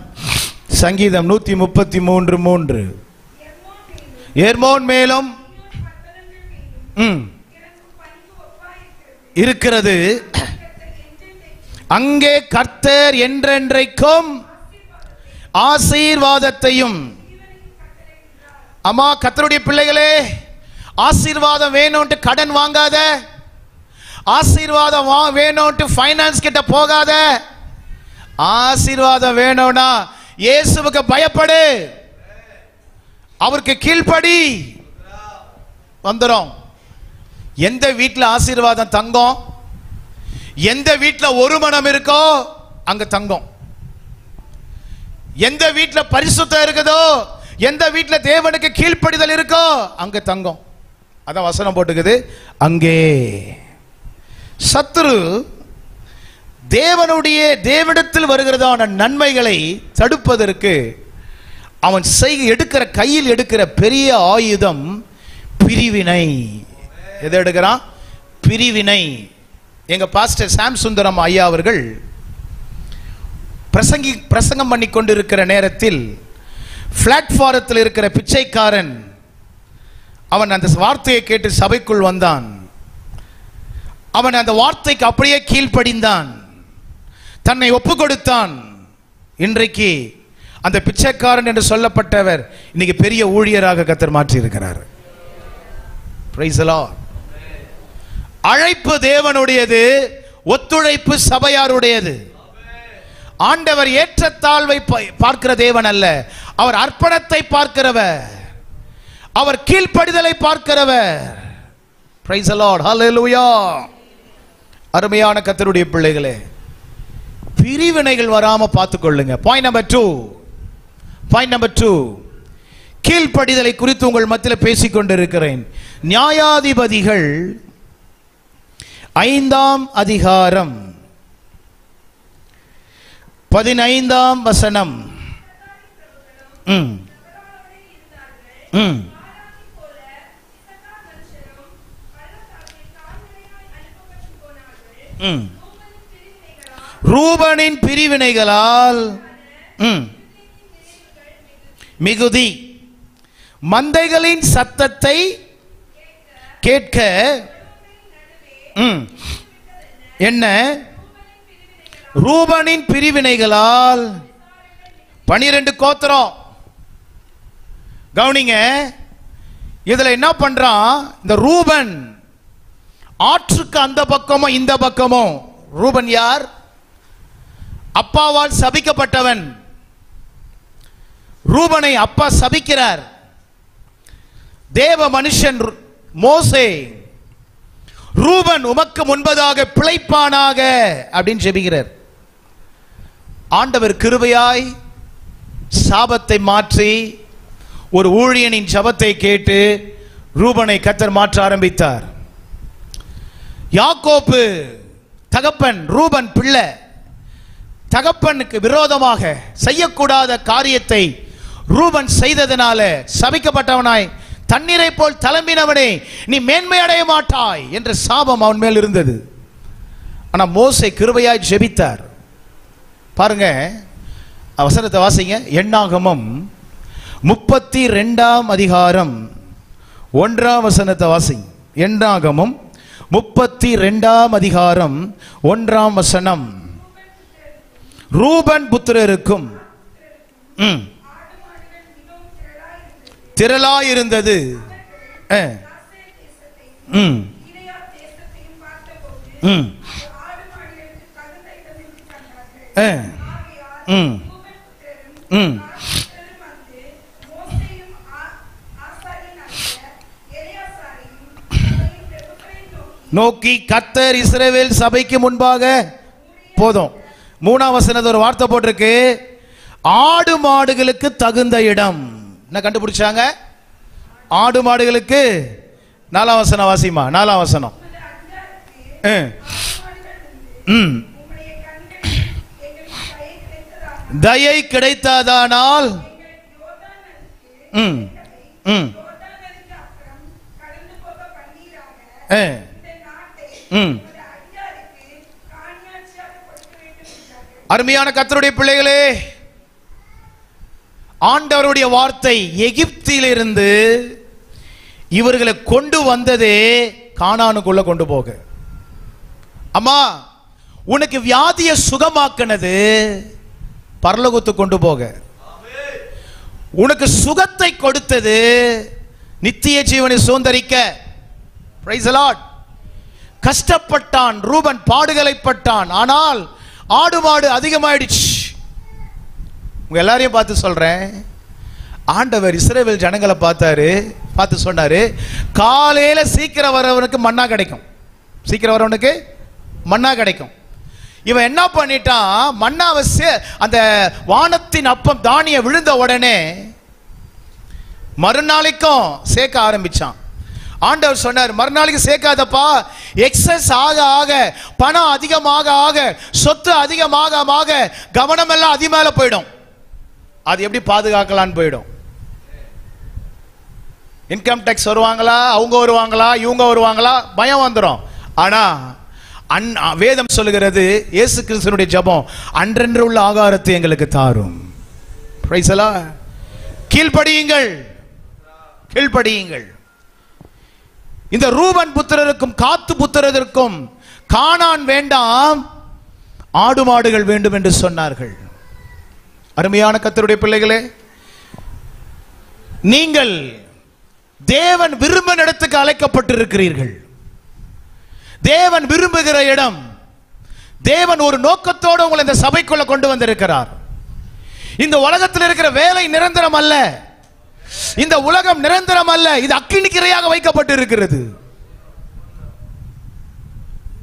சங்கீதம் 133:3. எர்மோன் மேலும் இருக்கிறது, அங்கே கர்த்தர் என்றென்றைக்கும் ஆசீர்வாதத்தையும். அம்மா, கர்த்தருடைய பிள்ளைகளே, ஆசீர்வாதம் வேணும்ட்டு கடன் வாங்காத, ஆசீர்வாதம் வேணும்ட்டு ஃபைனான்ஸ் கிட்ட போகாத. ஆசீர்வாதம் வேணும்னா இயேசுவுக்கு பயப்படு, அவருக்கு கீழ்ப்படி, வந்துரும். எந்த வீட்டில் ஆசீர்வாதம் தங்கும், எந்த வீட்டில் ஒரு மனம் இருக்கோ அங்க தங்கும். எந்த வீட்டில் பரிசுத்தம் இருக்குதோ, எந்த வீட்டில் தேவனுக்கு கீழ்ப்படிதல் இருக்கோ அங்க தங்கும். அதான் வசனம் போட்டுக்குது, அங்கே. சத்துரு தேவனிடத்தில் வருகிறதான நன்மைகளை தடுப்பதற்கு அவன் எடுக்கிற கையில் எடுக்கிற பெரிய ஆயுதம் பிரிவினை. எதை எடுக்கிறான்? பிரிவினை. எங்க பாஸ்டர் சாம் சுந்தரம் ஐயா அவர்கள் பிரசங்கம் பண்ணி கொண்டிருக்கிற நேரத்தில் பிளாட்பாரத்தில் இருக்கிற பிச்சைக்காரன் அவன் அந்த வார்த்தையை கேட்டு சபைக்குள் வந்தான். அவன் அந்த வார்த்தைக்கு அப்படியே கீழ்ப்படிந்தான், தன்னை ஒப்பு கொடுத்தான். இன்றைக்கு அந்த பிச்சைக்காரன் என்று சொல்லப்பட்டவர் இன்னைக்கு பெரிய ஊழியராக கர்த்தர் மாற்றி இருக்கிறார். Price the Lord. அழைப்பு தேவனுடையது, ஒத்துழைப்பு சபையாருடையது. ஆண்டவர் ஏற்றத்தாழ்வை பார்க்கிற தேவன் அல்ல, அவர் அர்ப்பணத்தை பார்க்கிறவர், அவர் கீழ்ப்படிதலை பார்க்கிறவர். Price the Lord. ஹல்லேலூயா. அருமையான கர்த்தருடைய பிள்ளைகளே, பிரிவினைகள் வராம பார்த்துக்கொள்ளுங்க. பாயிண்ட் நம்பர் 2, கீழ்ப்படிதலை குறித்து உங்கள் மத்தியில் பேசிக் கொண்டிருக்கிறேன். நியாயாதிபதிகள் 5ஆம் அதிகாரம் 15ஆம் வசனம். ரூபனின் பிரிவினைகளால் மிகுதி, மந்தைகளின் சத்தத்தை கேட்க என்ன? ரூபனின் பிரிவினைகளால் 12 கோத்திரம். கவனிங்க, இதுல என்ன பண்றான் இந்த ரூபன்? ஆற்றுக்கு அந்த பக்கமும் இந்த பக்கமும். ரூபன் யார்? அப்பாவால் சபிக்கப்பட்டவன். ரூபனை அப்பா சபிக்கிறார். தேவ மனுஷன் மோசே, ரூபன் உமக்கு முன்பதாக பிழைப்பானாக அப்படின்னு ஜெபிக்கிறார். ஆண்டவர் கிருபையாய் சாபத்தை மாற்றி ஒரு ஊழியனின் ஜெபத்தை கேட்டு ரூபனை கர்த்தர் மாற்ற ஆரம்பித்தார். யாக்கோபு தகப்பன், ரூபன் பிள்ளை. தகப்பனுக்கு விரோதமாக செய்யக்கூடாத காரியத்தை ரூபன் செய்ததனால சபிக்கப்பட்டவனாய், தண்ணீரை போல் தளம்பினவனே நீ மேன்மை அடைய மாட்டாய் என்ற சாபம் அவன் மேல் இருந்தது. ஆனா மோசே கிருபையாய் ஜெபித்தார். பாருங்க, வசனத்தை வாசிங்க. எண்ணாகமம் 32ஆம் அதிகாரம் 1ஆம் வசனத்தை வாசிங்க. எண்ணாகமம் 32ஆம் அதிகாரம் 1ஆம் வசனம். ரூபன் புத்திரருக்கும் திரளாயிருந்தது. ம் ம் நோக்கி கர்த்தர் இஸ்ரவேல் சபைக்கு முன்பாக போதும். 3ஆம் வசனத்துல ஒரு வார்த்தை போட்டிருக்கு, ஆடு மாடுகளுக்கு தகுந்த இடம். என்ன கண்டுபிடிச்சாங்க? ஆடு மாடுகளுக்கு. 4ஆம் வசனம் வாசிமா. 4ஆம் வசனம். தயை கிடைத்தாதானால் அருமையான கர்த்தருடைய பிள்ளைகளே, ஆண்டவருடைய வார்த்தை எகிப்திலிருந்து இவர்களை கொண்டு வந்ததே கானானுக்குள்ள கொண்டு போக. அம்மா, உனக்கு வியாதியை சுகமாக்கினது பரலோகத்து கொண்டு போக. உனக்கு சுகத்தை கொடுத்தது நித்திய ஜீவனை சுதந்தரிக்க. Praise the Lord. கஷ்டப்பட்டான் ரூபன், பாடுகளை பட்டான். ஆனால் ஆடு மாடு அதிகமாயிடுச்சு. உங்க எல்லாரையும் பார்த்து சொல்றேன், ஆண்டவர் இஸ்ரவேல் ஜனங்களை பார்த்து சொன்னாரு, காலையில சீக்கிரம் வரவனுக்கு மன்னா கிடைக்கும். சீக்கிரம் வரவனுக்கு மன்னா கிடைக்கும். இவன் என்ன பண்ணிட்டான், மன்னாவை அந்த வானத்தின் அப்பம் தானிய விழுந்த உடனே மறுநாளைக்கும் சேர்க்க ஆரம்பிச்சான். ஆண்டவர் சொன்னார், மறுநாளைக்கு சேர்க்காதப்பா, எக்ஸஸ் ஆக ஆக, பணம் அதிகமாக ஆக, சொத்து அதிகமாக ஆக, கவனம் எல்லாம் அதிகமால போயிடும். அது எப்படி பாதுகாக்கலான்னு போயிடும். இன்கம் டேக்ஸ் வருவாங்களா, அவங்க வருவாங்களா, இவங்க வருவாங்களா, பயம் வந்துடும். ஆனா வேதம் சொல்லுகிறது, இயேசு கிறிஸ்துவினுடைய ஜெபம், அன்றென்று உள்ள ஆகாரத்தை எங்களுக்கு தாரும். Praise the Lord. கீழ்ப்படியுங்கள், கீழ்ப்படியுங்கள். இந்த ரூபன் புத்திரருக்கும் காத்து புத்திரருக்கும் கானான் வேண்டாம், ஆடு மாடுகள் வேண்டும் என்று சொன்னார்கள். அருமையான கர்த்தருடைய பிள்ளைகளே, நீங்கள் தேவன் விரும்பின இடத்துக்கு அழைக்கப்பட்டிருக்கிறீர்கள். தேவன் விரும்புகிற இடம். தேவன் ஒரு நோக்கத்தோடு உங்களை இந்த சபைக்குள்ள கொண்டு வந்திருக்கிறார். இந்த உலகத்தில் இருக்கிற வேலை நிரந்தரம் அல்ல, இந்த உலகம் நிரந்தரம் அல்ல, இது அக்கினிக்கிரையாக வைக்கப்பட்டு இருக்கிறது.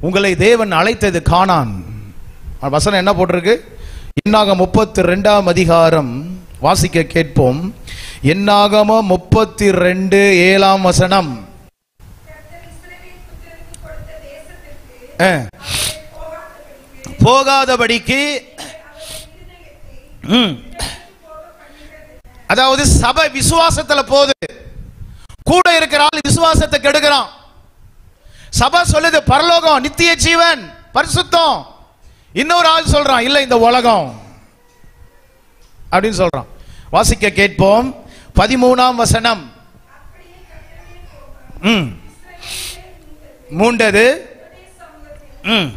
உங்களை தேவன் அழைத்தது கானான். வசனம் என்ன போட்டிருக்கு? என்னாகமம் 32ஆம் அதிகாரம் வாசிக்க கேட்போம். என்னாகமம் 32:7 வசனம். போகாதபடிக்கு, அதாவது சபை விசுவாசத்துல போகுது, கூட இருக்கிற ஆள் விசுவாசத்தை கெடுக்கிறான். சபை சொல்லுது பரலோகம், நித்திய ஜீவன், பரிசுத்தம். இன்னொரு ஆள் சொல்றான், இல்ல இந்த உலகம் அப்படின்னு சொல்றான். வாசிக்க கேட்போம். 13ஆம் வசனம். மூண்டது. ம்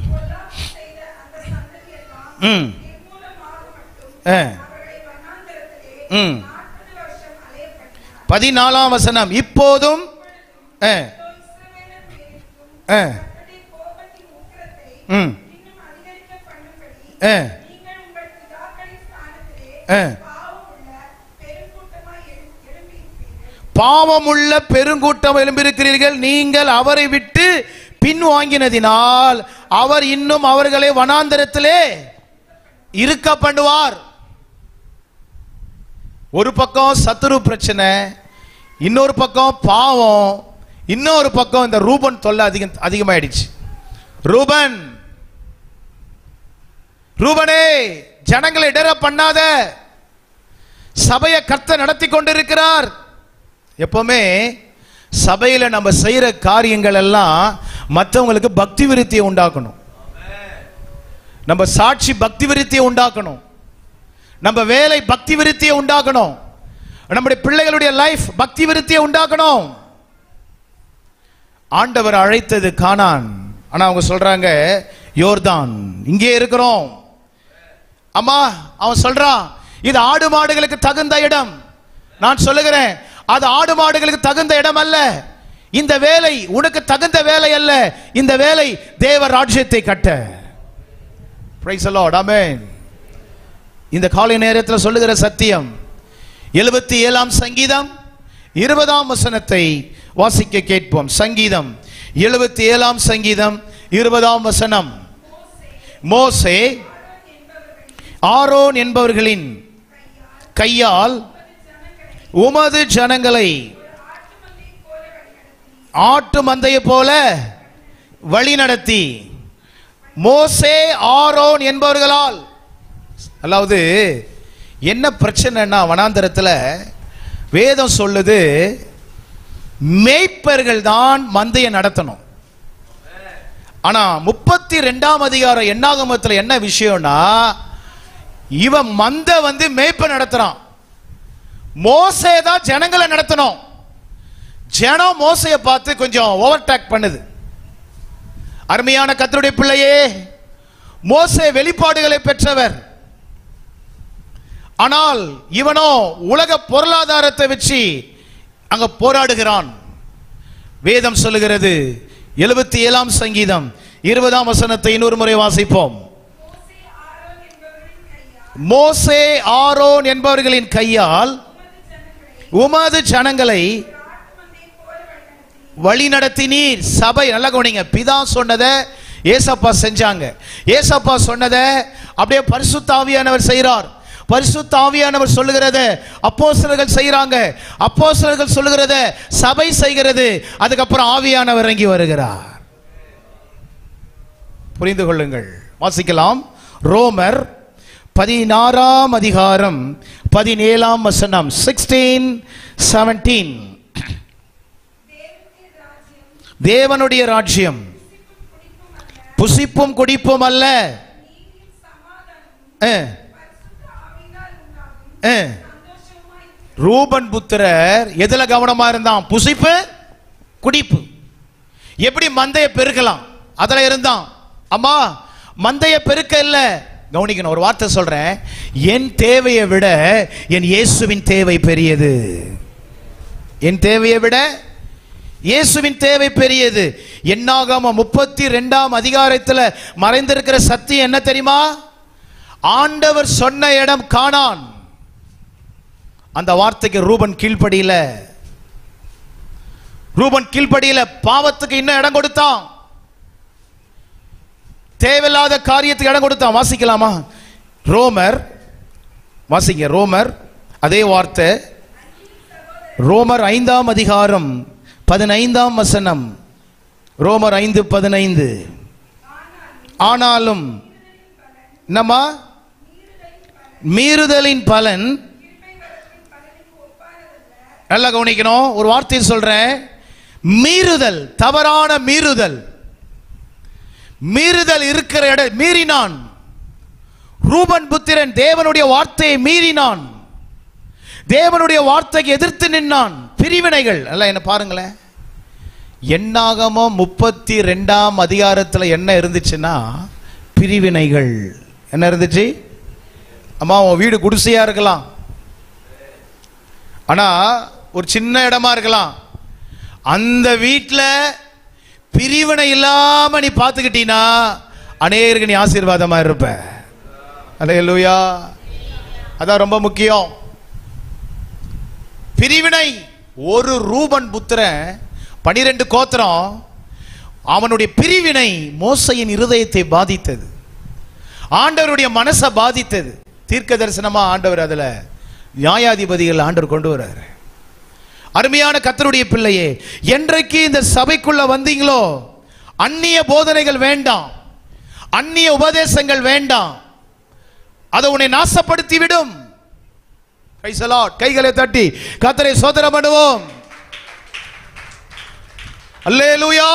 14ஆம் வசனம். இப்போதும் பாவமுள்ள பெருங்கூட்டம் எழும்பியிருக்கிறீர்கள். நீங்கள் அவரை விட்டு பின் வாங்கினதினால் அவர் இன்னும் அவர்களை வனாந்தரத்திலே இருக்க பண்ணுவார். ஒரு பக்கம் சத்துரு பிரச்சனை, இன்னொரு பக்கம் பாவம், இன்னொரு பக்கம் இந்த ரூபன் தொல்லை அதிகமாயிடுச்சு. ரூபனே, ஜனங்களை இடர பண்ணாத, சபையை கர்த்தர் நடத்தி கொண்டிருக்கிறார். எப்பவுமே சபையில நம்ம செய்யற காரியங்கள் எல்லாம் மற்றவங்களுக்கு பக்தி விருத்தியை உண்டாக்கணும். நம்ம சாட்சி பக்தி விருத்தியை உண்டாக்கணும். நம்ம வேலை பக்தி விருத்தியை உண்டாக்கணும். நம்முடைய பிள்ளைகளுடைய லைஃப் பக்தி விருத்தியை உண்டாக்கணும். ஆண்டவர் அழைத்தது கானான். ஆனா அவங்க சொல்றாங்க யோர்தான், இங்கே இருக்கிறோம். அம்மா, அவன் சொல்றான் இது ஆடு மாடுகளுக்கு தகுந்த இடம். நான் சொல்லுகிறேன், அது ஆடு மாடுகளுக்கு தகுந்த இடம் அல்ல. இந்த வேலை உனக்கு தகுந்த வேலை அல்ல. இந்த வேலை தேவ ராஜ்யத்தை கட்ட. Praise the Lord. ஆமென். இந்த காலை நேரத்தில் சொல்லுகிற சத்தியம் 77ஆம் சங்கீதம் 20ஆம் வசனத்தை வாசிக்க கேட்போம். சங்கீதம் 77ஆம் சங்கீதம் 20ஆம் வசனம். மோசே ஆரோன் என்பவர்களின் கையால் உமது ஜனங்களை ஆட்டு மந்தையை போல வழி நடத்தி. மோசே ஆரோன் என்பவர்களால். அதாவது என்ன பிரச்சனைன்னா, வனாந்தரத்தில் வேதம் சொல்லுது மேய்ப்பர்கள் தான் மந்தையை நடத்தணும். ஆனா 32ஆம் அதிகாரம் என்னாகமத்தில் என்ன விஷயம்னா, இவன் மந்தை மேய்ப்ப நடத்துறான். மோசே தான் ஜனங்களை நடத்தணும். ஜனம் மோசையை பார்த்து கொஞ்சம் ஓவர்டேக் பண்ணுது. அருமையான கர்த்தருடைய பிள்ளையே, மோசே வெளிப்பாடுகளை பெற்றவர். ஆனால் இவனோ உலக பொருளாதாரத்தை வச்சு அங்க போராடுகிறான். வேதம் சொல்லுகிறது 77ஆம் சங்கீதம் 20ஆம் வசனத்தை இன்னொரு முறை வாசிப்போம். மோசே ஆரோன் என்பவர்களின் கையால் உமது ஜனங்களை வழி நடத்தினீர். சபை நல்லா கவனிங்க. பிதா சொன்னதை ஏசப்பா செஞ்சாங்க. ஏசப்பா சொன்னதை அப்படியே பரிசுத்த ஆவியானவர் செய்கிறார். பரிசுத்த ஆவியானவர் சொல்லுகிறத அப்போஸ்தலர்கள் செய்கிறாங்க. அப்போஸ்தலர்கள் சொல்லுகிறத சபை செய்கிறது. அதுக்கப்புறம் ஆவியானவர் இறங்கி வருகிறார். புரிந்து கொள்ளுங்கள். வாசிக்கலாம். ரோமர் 16ஆம் அதிகாரம் 17ஆம் வசனம். 16:17. தேவனுடைய ராஜ்யம் புசிப்பும் குடிப்பும் அல்ல, ரூபன் புத்திரர் எதுல கவனமா இருந்தான்? புசிப்பு குடிப்பு. எப்படி மந்தையை பெருக்கலாம் அதுல இருந்தான். அம்மா மந்தையை பெருக்க இல்ல. கவனிக்கணும். ஒரு வார்த்தை சொல்றேன். என் தேவையை விட என் இயேசுவின் தேவை பெரியது. என் தேவையை விட இயேசுவின் தேவை பெரியது. என்னாகமம் 32ஆம் அதிகாரத்தில் மறைந்திருக்கிற சத்தியம் என்ன தெரியுமா? ஆண்டவர் சொன்ன இடம் கானான். அந்த வார்த்தைக்கு ரூபன் கீழ்ப்படியில. ரூபன் கீழ்ப்படியில பாவத்துக்கு இன்னும் இடம் கொடுத்தான். தேவையில்லாத காரியத்துக்கு இடம் கொடுத்தான். வாசிக்கலாமா? ரோமர் வாசிங்க. ரோமர் அதே வார்த்தை. ரோமர் 5ஆம் அதிகாரம் 15ஆம் வசனம். ரோமர் 5:15. ஆனாலும் என்னமா? மீறுதலின் பலன். நல்லா கவனிக்கணும். ஒரு வார்த்தை சொல்றேன். மீறுதல், தவறான மீறுதல். மீறுதல் இருக்கிற இடம் மீறினான். ரூபன் புத்திரன் தேவனுடைய வார்த்தையை மீறினான். தேவனுடைய வார்த்தைக்கு எதிர்த்து நின்னான். பிரிவினைகள் எல்லாம் என்ன பாருங்களேன். என்னாகமம் 32ஆம் அதிகாரத்தில் என்ன இருந்துச்சுன்னா பிரிவினைகள். என்ன இருந்துச்சு? அம்மா உன் வீடு குடிசையா இருக்கலாம், ஆனா ஒரு சின்ன இடமா இருக்கலாம். அந்த வீட்டில் பிரிவினை இல்லாம நீ பார்த்துக்கிட்டீன்னா அநேகருக்கு நீ ஆசீர்வாதமா இருப்ப. அல்லேலூயா. அதான் ரொம்ப முக்கியம். பிரிவினை. ஒரு ரூபன் புத்திரன் 12 கோத்திரம், அவனுடைய பிரிவினை மோசையின் இருதயத்தை பாதித்தது. ஆண்டவருடைய மனசை பாதித்தது. தீர்க்க தரிசனமா ஆண்டவர் அதுல நியாயாதிபதிகள் ஆண்டவர் கொண்டு வர்றாரு. அருமையான கர்த்தருடைய பிள்ளையே, என்றைக்கு இந்த சபைக்குள்ள வந்தீங்களோ அந்நிய போதனைகள் வேண்டாம், அந்நிய உபதேசங்கள் வேண்டாம். அதை உன்னை நாசப்படுத்தி விடும். கைகளை தட்டி கர்த்தரை ஸ்தோத்திரம் பண்ணுவோம். அல்லேலூயா.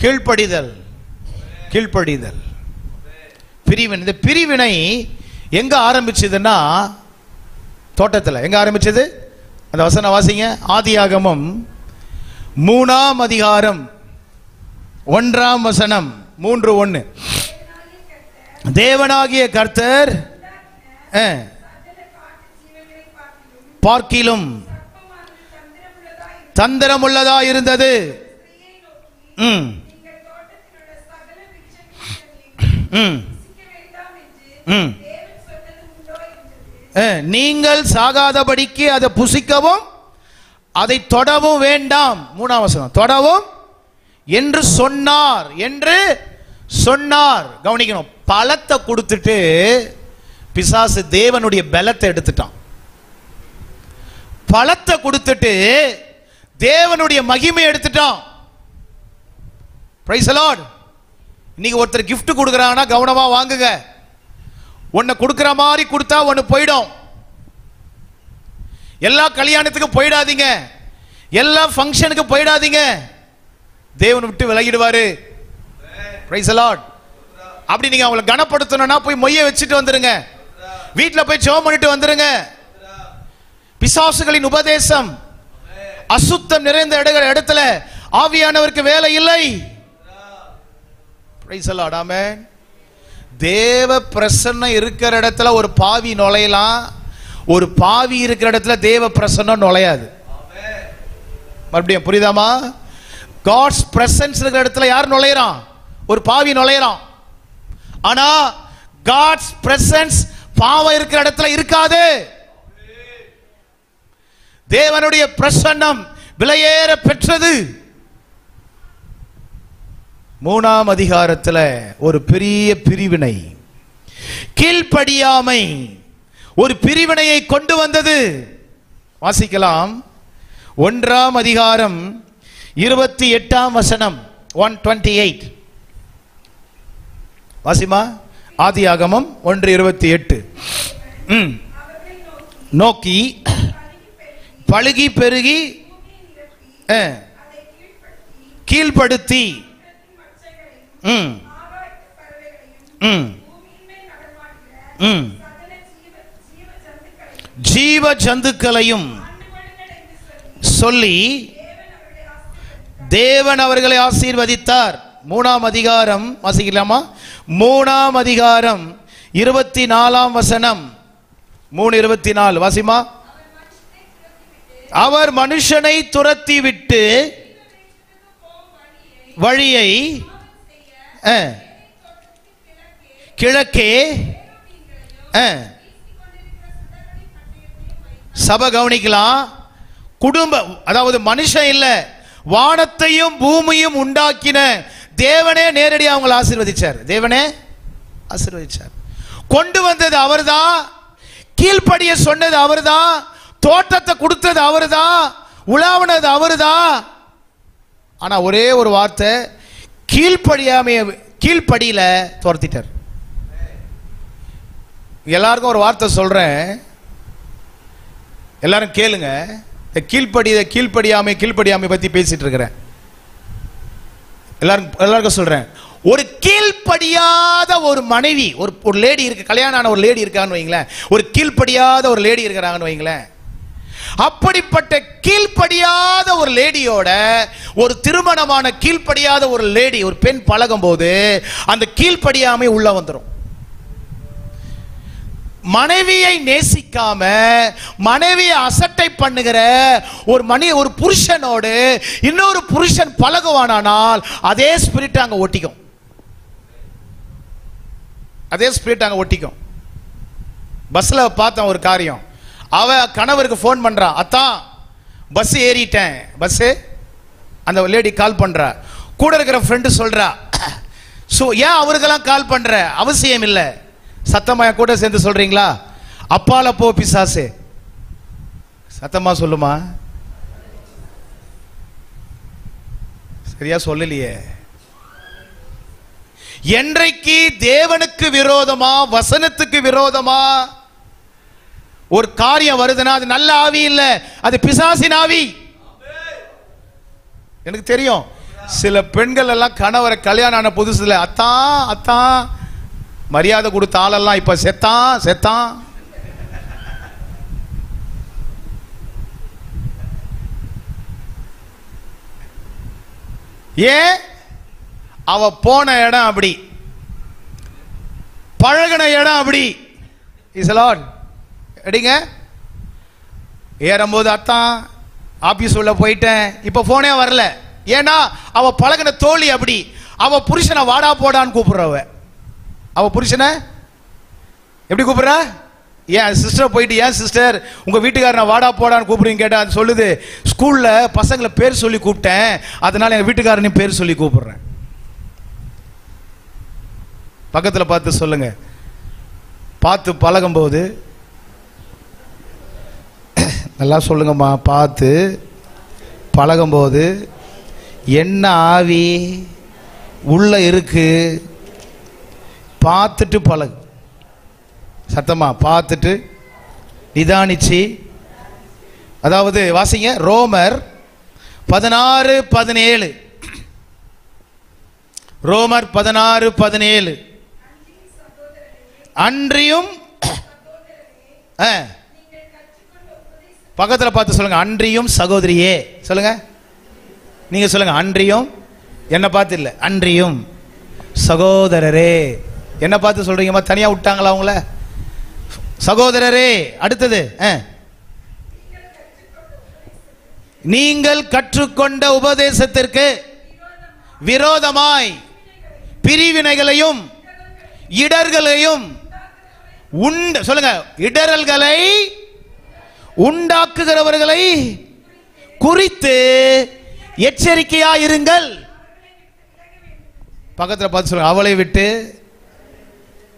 கீழ்ப்படிதல், கீழ்ப்படிதல். பிரிவினை. இந்த பிரிவினை எங்க ஆரம்பிச்சதுன்னா தோட்டத்தில். எங்க ஆரம்பிச்சது? அந்த வசனம் வாசிங்க. ஆதியாகமம் 3ஆம் அதிகாரம் 1ஆம் வசனம். 3:1. தேவனாகிய கர்த்தர் பார்க்கிலும் தந்திரமுள்ளதா இருந்தது. நீங்கள் சாகாதபடிக்கு அதை புசிக்கவும் அதை தொடவும் வேண்டாம். 3ஆம் வசனம், தொடவும் என்று சொன்னார். என்று சொன்னார். கவனிக்கணும், பழத்தை கொடுத்துட்டு பிசாசு தேவனுடைய பலத்தை எடுத்துட்டான். பழத்தை கொடுத்துட்டு தேவனுடைய மகிமை எடுத்துட்டான். Price the Lord. இன்னைக்கு ஒருத்தர் gift கொடுக்கறானா கவனமா வாங்குங்க. ஒன்னு கொடுக்கிற மாதிரி கொடுத்தா ஒன்னு போய்டும். எல்லா கல்யாணத்துக்கு போய்டாதீங்க, எல்லா ஃபங்க்ஷனுக்கு போய்டாதீங்க. தேவனை விட்டு விலகிடுவாரு. Price the Lord. அப்படி நீங்க அவங்களை கனப்படுத்தணும்னா போய் மொய்யை வச்சுட்டு வந்துருங்க. வீட்டில் போய் ஜெபம் பண்ணிட்டு வந்துருங்க. பிசாசுகளின் உபதேசம், அசுத்தம் நிறைந்த இடத்துல ஆவியானவருக்கு வேலை இல்லை. Praise the Lord. ஆமென். தேவ பிரசன்னம் இருக்கிற இடத்துல ஒரு பாவி நுழையலாம், ஒரு பாவி இருக்கிற இடத்துல தேவ பிரசன்னம் நுழையாது. மறுபடியும் புரியுதாமா? காட்ஸ் பிரசன்ஸ் இருக்கிற இடத்துல யார் நுழையறான்? ஒரு பாவி நுழையறான். ஆனா காட்ஸ் பிரசன்ஸ் பாவம் இருக்கிற இடத்துல இருக்காது. தேவனுடைய பிரசன்னம் விலையேற பெற்றது. 3ஆம் அதிகாரத்தில் ஒரு பெரிய பிரிவினை, கீழ்ப்படியாமை ஒரு பிரிவினையை கொண்டு வந்தது. வாசிக்கலாம். 1ஆம் அதிகாரம் 28ஆம் வசனம். 128 வாசிமா. ஆதியாகமம் 1:28. நோக்கி பழுகி பெருகி கீழ்ப்படுத்தி ஜீவ ஜந்துக்களையும் சொல்லி தேவன் அவர்களை ஆசீர்வதித்தார். 3ஆம் அதிகாரம் வாசிக்கலாமா? 3ஆம் அதிகாரம் 24ஆம் வசனம். 3:24 வாசிமா. அவர் மனுஷனை துரத்தி விட்டு வழியை கிழக்கே சபை கவனிக்கலாம். குடும்பம், அதாவது மனுஷன் இல்ல, வானத்தையும் பூமியும் உண்டாக்கின தேவனே நேரடியாக அவங்களை ஆசீர்வதிச்சார். தேவனே ஆசீர்வதிச்சார். கொண்டு வந்தது அவர்தான், கீழ்ப்படிய சொன்னது அவர்தான், தோட்டத்தை கொடுத்தது அவர்தான், உலாவனது அவர்தான். ஆனா ஒரே ஒரு வார்த்தை, கீழ்ப்படியில துரத்திட்டார். எல்லாருக்கும் ஒரு வார்த்தை சொல்றேன், எல்லாரும் கேளுங்க. கீழ்ப்படியாமை பத்தி பேசிட்டு இருக்கிறேன். எல்லாருக்கும் சொல்றேன், ஒரு கீழ்ப்படியாத ஒரு மனைவி, ஒரு லேடி இருக்கு, கல்யாணம் ஆன ஒரு லேடி இருக்கான்னு வைங்களேன், ஒரு கீழ்ப்படியாத ஒரு லேடி இருக்கிறாங்கன்னு வைங்களேன். அப்படிப்பட்ட கீழ்ப்படியாத ஒரு லேடியோட ஒரு திருமணமான கீழ்ப்படியாத ஒரு லேடி, ஒரு பெண் பழகும் போது அந்த கீழ்ப்படியாமை உள்ள வந்துடும். மனைவியை நேசிக்காம மனைவியை அசட்டை பண்ணுகிற ஒரு புருஷனோடு இன்னொரு புருஷன் பழகுவானால் அதே ஸ்பிரிட் அங்க ஒட்டிக்கும். அதே ஸ்பிரிட் அங்க ஒட்டிக்கும். பஸ்ல பார்த்தேன் ஒரு காரியம். அவ கணவருக்கு போன் பண்றா, அத்தான் பஸ் ஏறிட்டேன். பஸ் அந்த லேடி கால் பண்றா, கூட இருக்கிற ஃப்ரெண்டு சொல்றா, ஏன் அவருக்கெல்லாம் கால் பண்ற? அவசியம் இல்லை. சத்தமா கூட சேர்ந்து சொல்றீங்களா? அப்பால போ பிசாசே. சத்தமா சொல்லுமா? சரியா சொல்லலையே. என்றைக்கு தேவனுக்கு விரோதமா, வசனத்துக்கு விரோதமா ஒரு காரியம் வருதுன்னா அது நல்ல ஆவி இல்ல, அது பிசாசின் ஆவி. எனக்கு தெரியும், சில பெண்கள் எல்லாம் கணவரை கல்யாணம் ஆன புதுசுல அத்தான் மரியாதை கொடுத்த ஆளெல்லாம் இப்ப செத்தான். ஏன்? அவ போன இடம் அப்படி, பழகின இடம் அப்படி. Is Lord. எடிங்க ஏறும்போது அத்தான், ஆபீஸ் உள்ள போயிட்டேன், இப்ப போனே வரல. ஏன்னா அவ பழகின தோழி அப்படி. அவ புருஷனை வாடா போடான்னு கூப்பிடுறவ. அவ புருஷனை எப்படி கூப்பிடுற? ஏன் சிஸ்டர் போயிட்டு, ஏன் சிஸ்டர் உங்க வீட்டுக்காரனை வாடா போடான்னு கூப்பிடுறீங்க கேட்டா அது சொல்லுது, ஸ்கூல்ல பசங்களை பேர் சொல்லி கூப்பிட்டேன், அதனால எங்க வீட்டுக்காரனையும் பேர் சொல்லி கூப்பிடுறேன். பக்கத்துல பார்த்து சொல்லுங்க, பார்த்து பழகும்போது நல்லா சொல்லுங்கம்மா, பார்த்து பழகும்போது என்ன ஆவி உள்ள இருக்கு பார்த்துட்டு பழகு. சத்தமா பார்த்துட்டு நிதானிச்சு. அதாவது வாசிங்க ரோமர் 16:17. ரோமர் 16:17. அன்றியும் பக்கத்தில் பார்த்து சொல்லுங்க, அன்றியும் சகோதரியே. சொல்லுங்க, நீங்க சொல்லுங்க, அன்றியும். என்ன பார்த்து இல்லை, அன்றியும் சகோதரரே. என்ன பார்த்து சொல்றீங்கம்மா? தனியா விட்டாங்களா அவங்கள? சகோதரரே. அடுத்தது, நீங்கள் கற்றுக்கொண்ட உபதேசத்திற்கு விரோதமாய் பிரிவினைகளையும் இடர்களையும் சொல்லுங்க, இடரல்களை உண்டாக்குகிறவர்களை குறித்து எச்சரிக்கையாயிருங்கள். பக்கத்தில் பார்த்து சொல்லுங்க, அவளை விட்டு.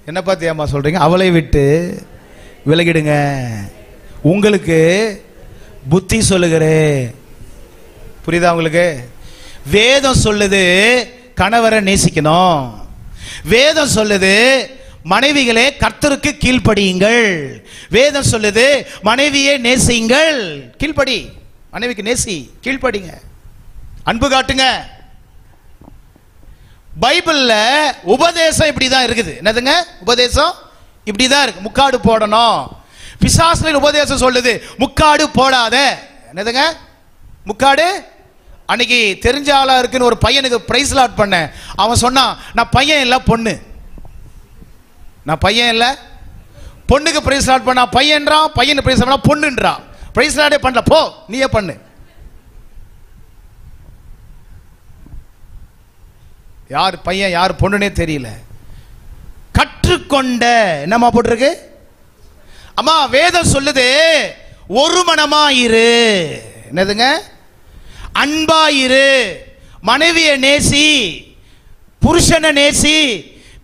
என்ன பார்த்து ஏமா சொல்றீங்க? அவளை விட்டு விலகிடுங்க. உங்களுக்கு புத்தி சொல்லுகிறேன். புரியுதா உங்களுக்கு? வேதம் சொல்லுது கணவரை நேசிக்கணும். வேதம் சொல்லுது மனைவிகளே கர்த்தருக்கு கீழ்ப்படியுங்கள். வேதம் சொல்லுது மனைவியே நேசியுங்கள். கீழ்ப்படி, மனைவிக்கு நேசி, கீழ்ப்படிங்க, அன்பு காட்டுங்க. பைபிள்ல உபதேசம் இப்படிதான் இருக்குது. என்னதுங்க உபதேசம்? இப்படிதான் இருக்கு. முக்காடு போடணும். பிசாசுகளின் உபதேசம் சொல்லுது முக்காடு போடாத. என்னதுங்க முக்காடு? அன்னைக்கு தெரிஞ்ச ஆளா இருக்குன்னு ஒரு பையனுக்கு பிரைஸ் லாட் பண்ண. அவன் சொன்னான், நான் பையன் இல்ல பொண்ணு. நான் பையன் இல்ல பொண்ணுக்கு பிரைஸ் லாட் பண்ணா பையன்றான், பையன் பிரைஸ் பண்ணா பொண்ணுன்றான். பிரைஸ் லாட்டே பண்ணல, போ நீயே பண்ணு. யார் பையன் யார் பொண்ணுனே தெரியல. கற்றுக்கொண்ட என்னமா போட்டிருக்கு? அம்மா வேதம் சொல்லுது ஒரு மனமாயிரு. என்னதுங்க? அன்பாயிரு, மனைவியை நேசி, புருஷனை நேசி,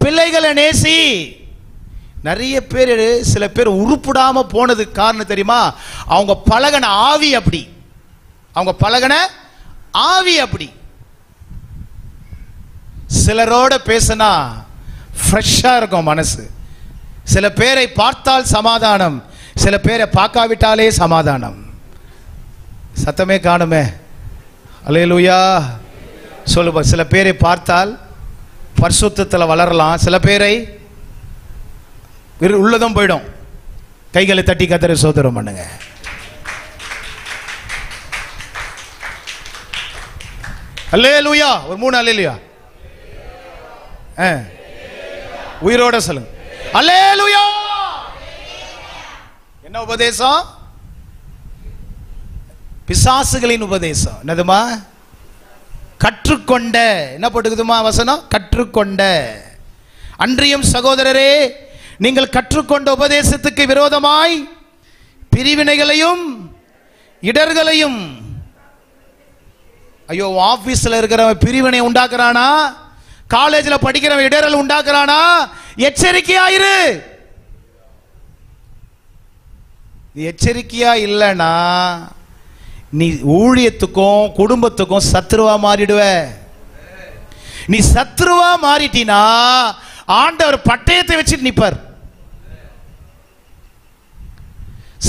பிள்ளைகளை நேசி. நிறைய பேர், சில பேர் உருப்படாம போனதுக்கு காரணம் தெரியுமா? அவங்க பழகன ஆவி அப்படி. அவங்க பழகன ஆவி அப்படி. சிலரோட பேசினா ஃப்ரெஷ்ஷா இருக்கும் மனசு. சில பேரை பார்த்தால் சமாதானம், சில பேரை பார்க்காவிட்டாலே சமாதானம். சத்தமே காணுமே. அல்லேலூயா சொல்லுப்பா. சில பேரை பார்த்தால் பரிசுத்தத்தில் வளரலாம், சில பேரை உள்ளதும் போயிடும். கைகளை தட்டி கர்த்தரை ஸ்தோத்திரம் பண்ணுங்க. அல்லேலூயா. ஒரு 3 அல்லேலூயா. உயிரோட சொல்லுங்க, அல்லேலூயா. என்ன உபதேசம்? பிசாசுகளின் உபதேசம். என்னதுமா? கற்றுக்கொண்ட. என்ன போட்டுக்குதுமா வசனம்? கற்றுக்கொண்ட. அன்றியும் சகோதரரே, நீங்கள் கற்றுக்கொண்ட உபதேசத்துக்கு விரோதமாய் பிரிவினைகளையும் இடர்களையும். ஐயோ, ஆபீஸ்ல இருக்கிறவன் பிரிவினை உண்டாக்குறானா? காலேஜில் படிக்கிறவன் இடரல் உண்டாக்குறானா? எச்சரிக்கையாயிரு. எச்சரிக்கையா இல்லைனா நீ ஊழியத்துக்கும் குடும்பத்துக்கும் சத்துருவா மாறிடுவ. நீ சத்துருவா மாறிட்டினா ஆண்டவர் பட்டயத்தை வச்சுட்டு நிப்பார்.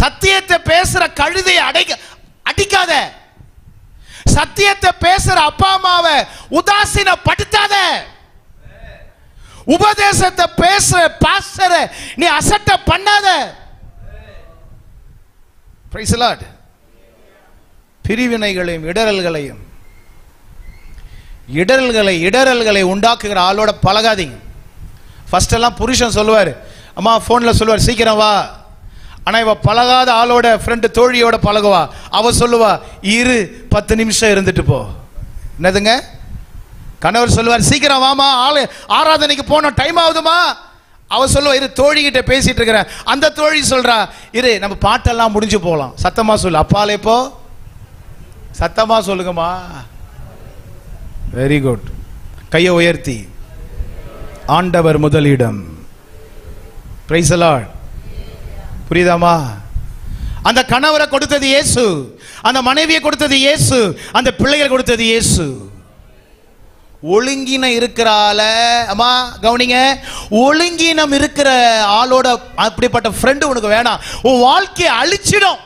சத்தியத்தை பேசுற கழுதையை அடிக்காத. சத்தியத்தை பேசுற அப்பா அம்மாவை உதாசீனப்படுத்தாத. உபதேசத்தை பேசுற பாஸ்டரை நீ அசட்டை பண்ணாத. Price the Lord. பிரிவினைகளையும் இடரல்களை உண்டாக்குகிற ஆளோட பழகாதீங்க. ஃபர்ஸ்ட் எல்லாம் புருஷன் சொல்லுவார், அம்மா போன்ல சொல்லுவார் சீக்கிரம் வா. ஆனா இவ பழகாத ஆளோட ஃப்ரெண்டு தோழியோட பழகுவா. அவ சொல்லுவா இரு 10 நிமிஷம் இருந்துட்டு போ. என்னதுங்க? கணவர் சொல்லுவார் சீக்கிரம் வாமா, ஆராதனைக்கு போனோம், டைம் ஆகுதுமா. அவ சொல்லுவா, இரு தோழி கிட்ட பேசிட்டு இருக்கிறேன். அந்த தோழி சொல்றா, இரு நம்ம பாட்டெல்லாம் முடிஞ்சு போகலாம். சத்தமா சொல்லு, அப்பாலே போ, சத்தமா சொல்லுங்கம்மா. Very good. கையை உயர்த்தி, ஆண்டவர் முதலிடம். Praise the Lord. புரியுதாமா? அந்த கணவரை கொடுத்தது இயேசு, அந்த மனைவியை கொடுத்தது இயேசு, அந்த பிள்ளைகளை கொடுத்தது இயேசு. ஒழுங்கினம் இருக்கிற ஆள, அம்மா கவனிங்க, ஒழுங்கினம் இருக்கிற ஆளோட அப்படிப்பட்ட ஃப்ரெண்டு உனக்கு வேணாம். உன் வாழ்க்கையை அழிச்சிடும்.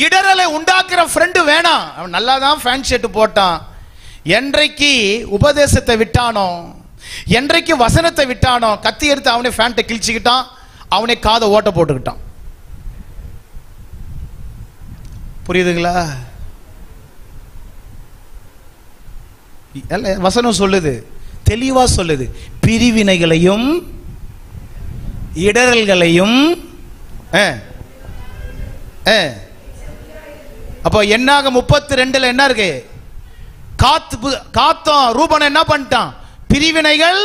இடரலை உண்டாக்குற ஃப்ரெண்டு வேணாம். அவன் நல்லா தான் ஃபேன் ஷர்ட் போட்டான், என்றைக்கு உபதேசத்தை விட்டானோ, என்றைக்கு வசனத்தை விட்டானோ, கத்தி எடுத்து அவனே ஃபேன்ட்டை கிழிச்சுக்கிட்டான், அவனே காதை ஓட்ட போட்டுக்கிட்டான். புரியுதுங்களா? வசனம் சொல்லுது, தெளிவா சொல்லுது, பிரிவினைகளையும் இடரல்களையும். அப்போ என்னாக 32 என்ன இருக்கு? காத்தோம் ரூபன் என்ன பண்ணிட்டான்? பிரிவினைகள்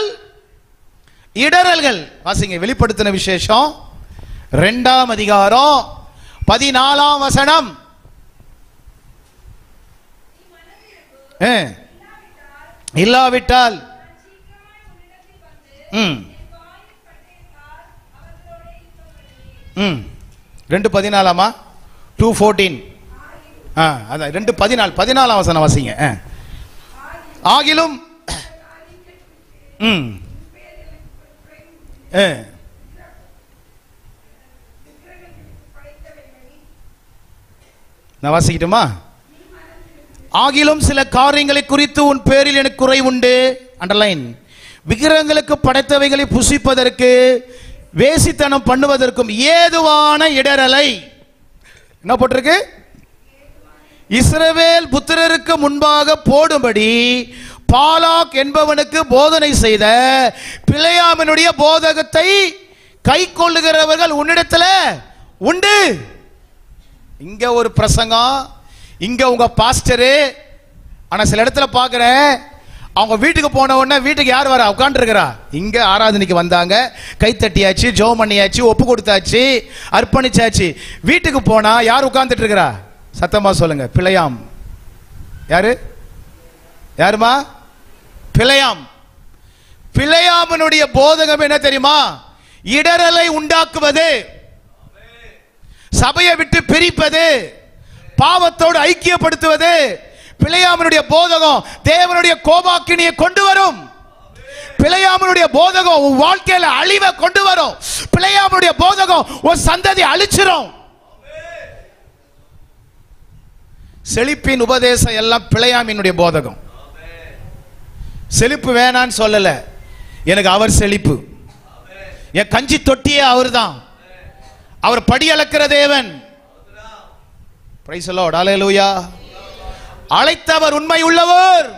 இடரல்கள். வாசிங்க, வெளிப்படுத்தின விசேஷம் 2ஆம் அதிகாரம் 14ஆம் வசனம். இல்லாவிட்டால் 2:14 2:14 அதான் 2:14 14ஆம் வசனம் வாசிங்க. ஆகிலும் நான் வாசிக்கட்டுமா? ஆகிலும் சில காரியங்களை குறித்து உன் பேரில் எனக்கு குறை உண்டு. அண்டர்லைன். விக்கிரகங்களுக்கு படைத்தவைகளை புசிப்பதற்கு, வேசித்தனம் பண்ணுவதற்கும் ஏதுவான இடரலை என்ன போட்டிருக்கு? இஸ்ரவேல் புத்திரருக்கு முன்பாக போடும்படி பாலாக் என்பவனுக்கு போதனை செய்த பிலேயாமினுடைய போதகத்தை கை கொள்ளுகிறவர்கள் உன்னிடத்தில் உண்டு. இங்க ஒரு பிரசங்கம், இங்க உங்க பாஸ்டரு. ஆனா சில இடத்துல பாக்குறேன், அவங்க வீட்டுக்கு போன உடனே வீட்டுக்கு யார் வர உட்கார்ந்து இருக்கிறா? இங்க ஆராதனைக்கு வந்தாங்க, கை தட்டியாச்சு, ஜெபம் பண்ணியாச்சு, ஒப்பு கொடுத்தாச்சு, அர்ப்பணிச்சாச்சு. வீட்டுக்கு போனா யார் உட்கார்ந்துட்டு இருக்கிறா? சத்தமா சொல்லுங்க. பிலேயாம். யாரு? யாருமா? பிலேயாம். பிலேயாமினுடைய போதகம் என்ன தெரியுமா? இடரலை உண்டாக்குவது, சபையை விட்டு பிரிப்பது, பாவத்தோடு ஐக்கியப்படுத்துவது. பிலேயாமினுடைய போதகம் தேவனுடைய கோபாக்கினியை கொண்டு வரும். பிலேயாமினுடைய போதகம் உன் வாழ்க்கையில அழிவை கொண்டு வரும். பிலேயாமினுடைய போதகம் உன் சந்ததி அழிச்சிரும். செழிப்பின் உபதேசம் எல்லாம் பிலேயாமினுடைய போதகம். செழிப்பு வேணான்னு சொல்லல, எனக்கு அவர் செழிப்பு. என் கஞ்சி தொட்டியே அவர் தான். அவர் படி அளக்கிற தேவன். Praise the Lord. ஹல்லேலூயா. அழைத்தவர் உண்மை உள்ளவர்.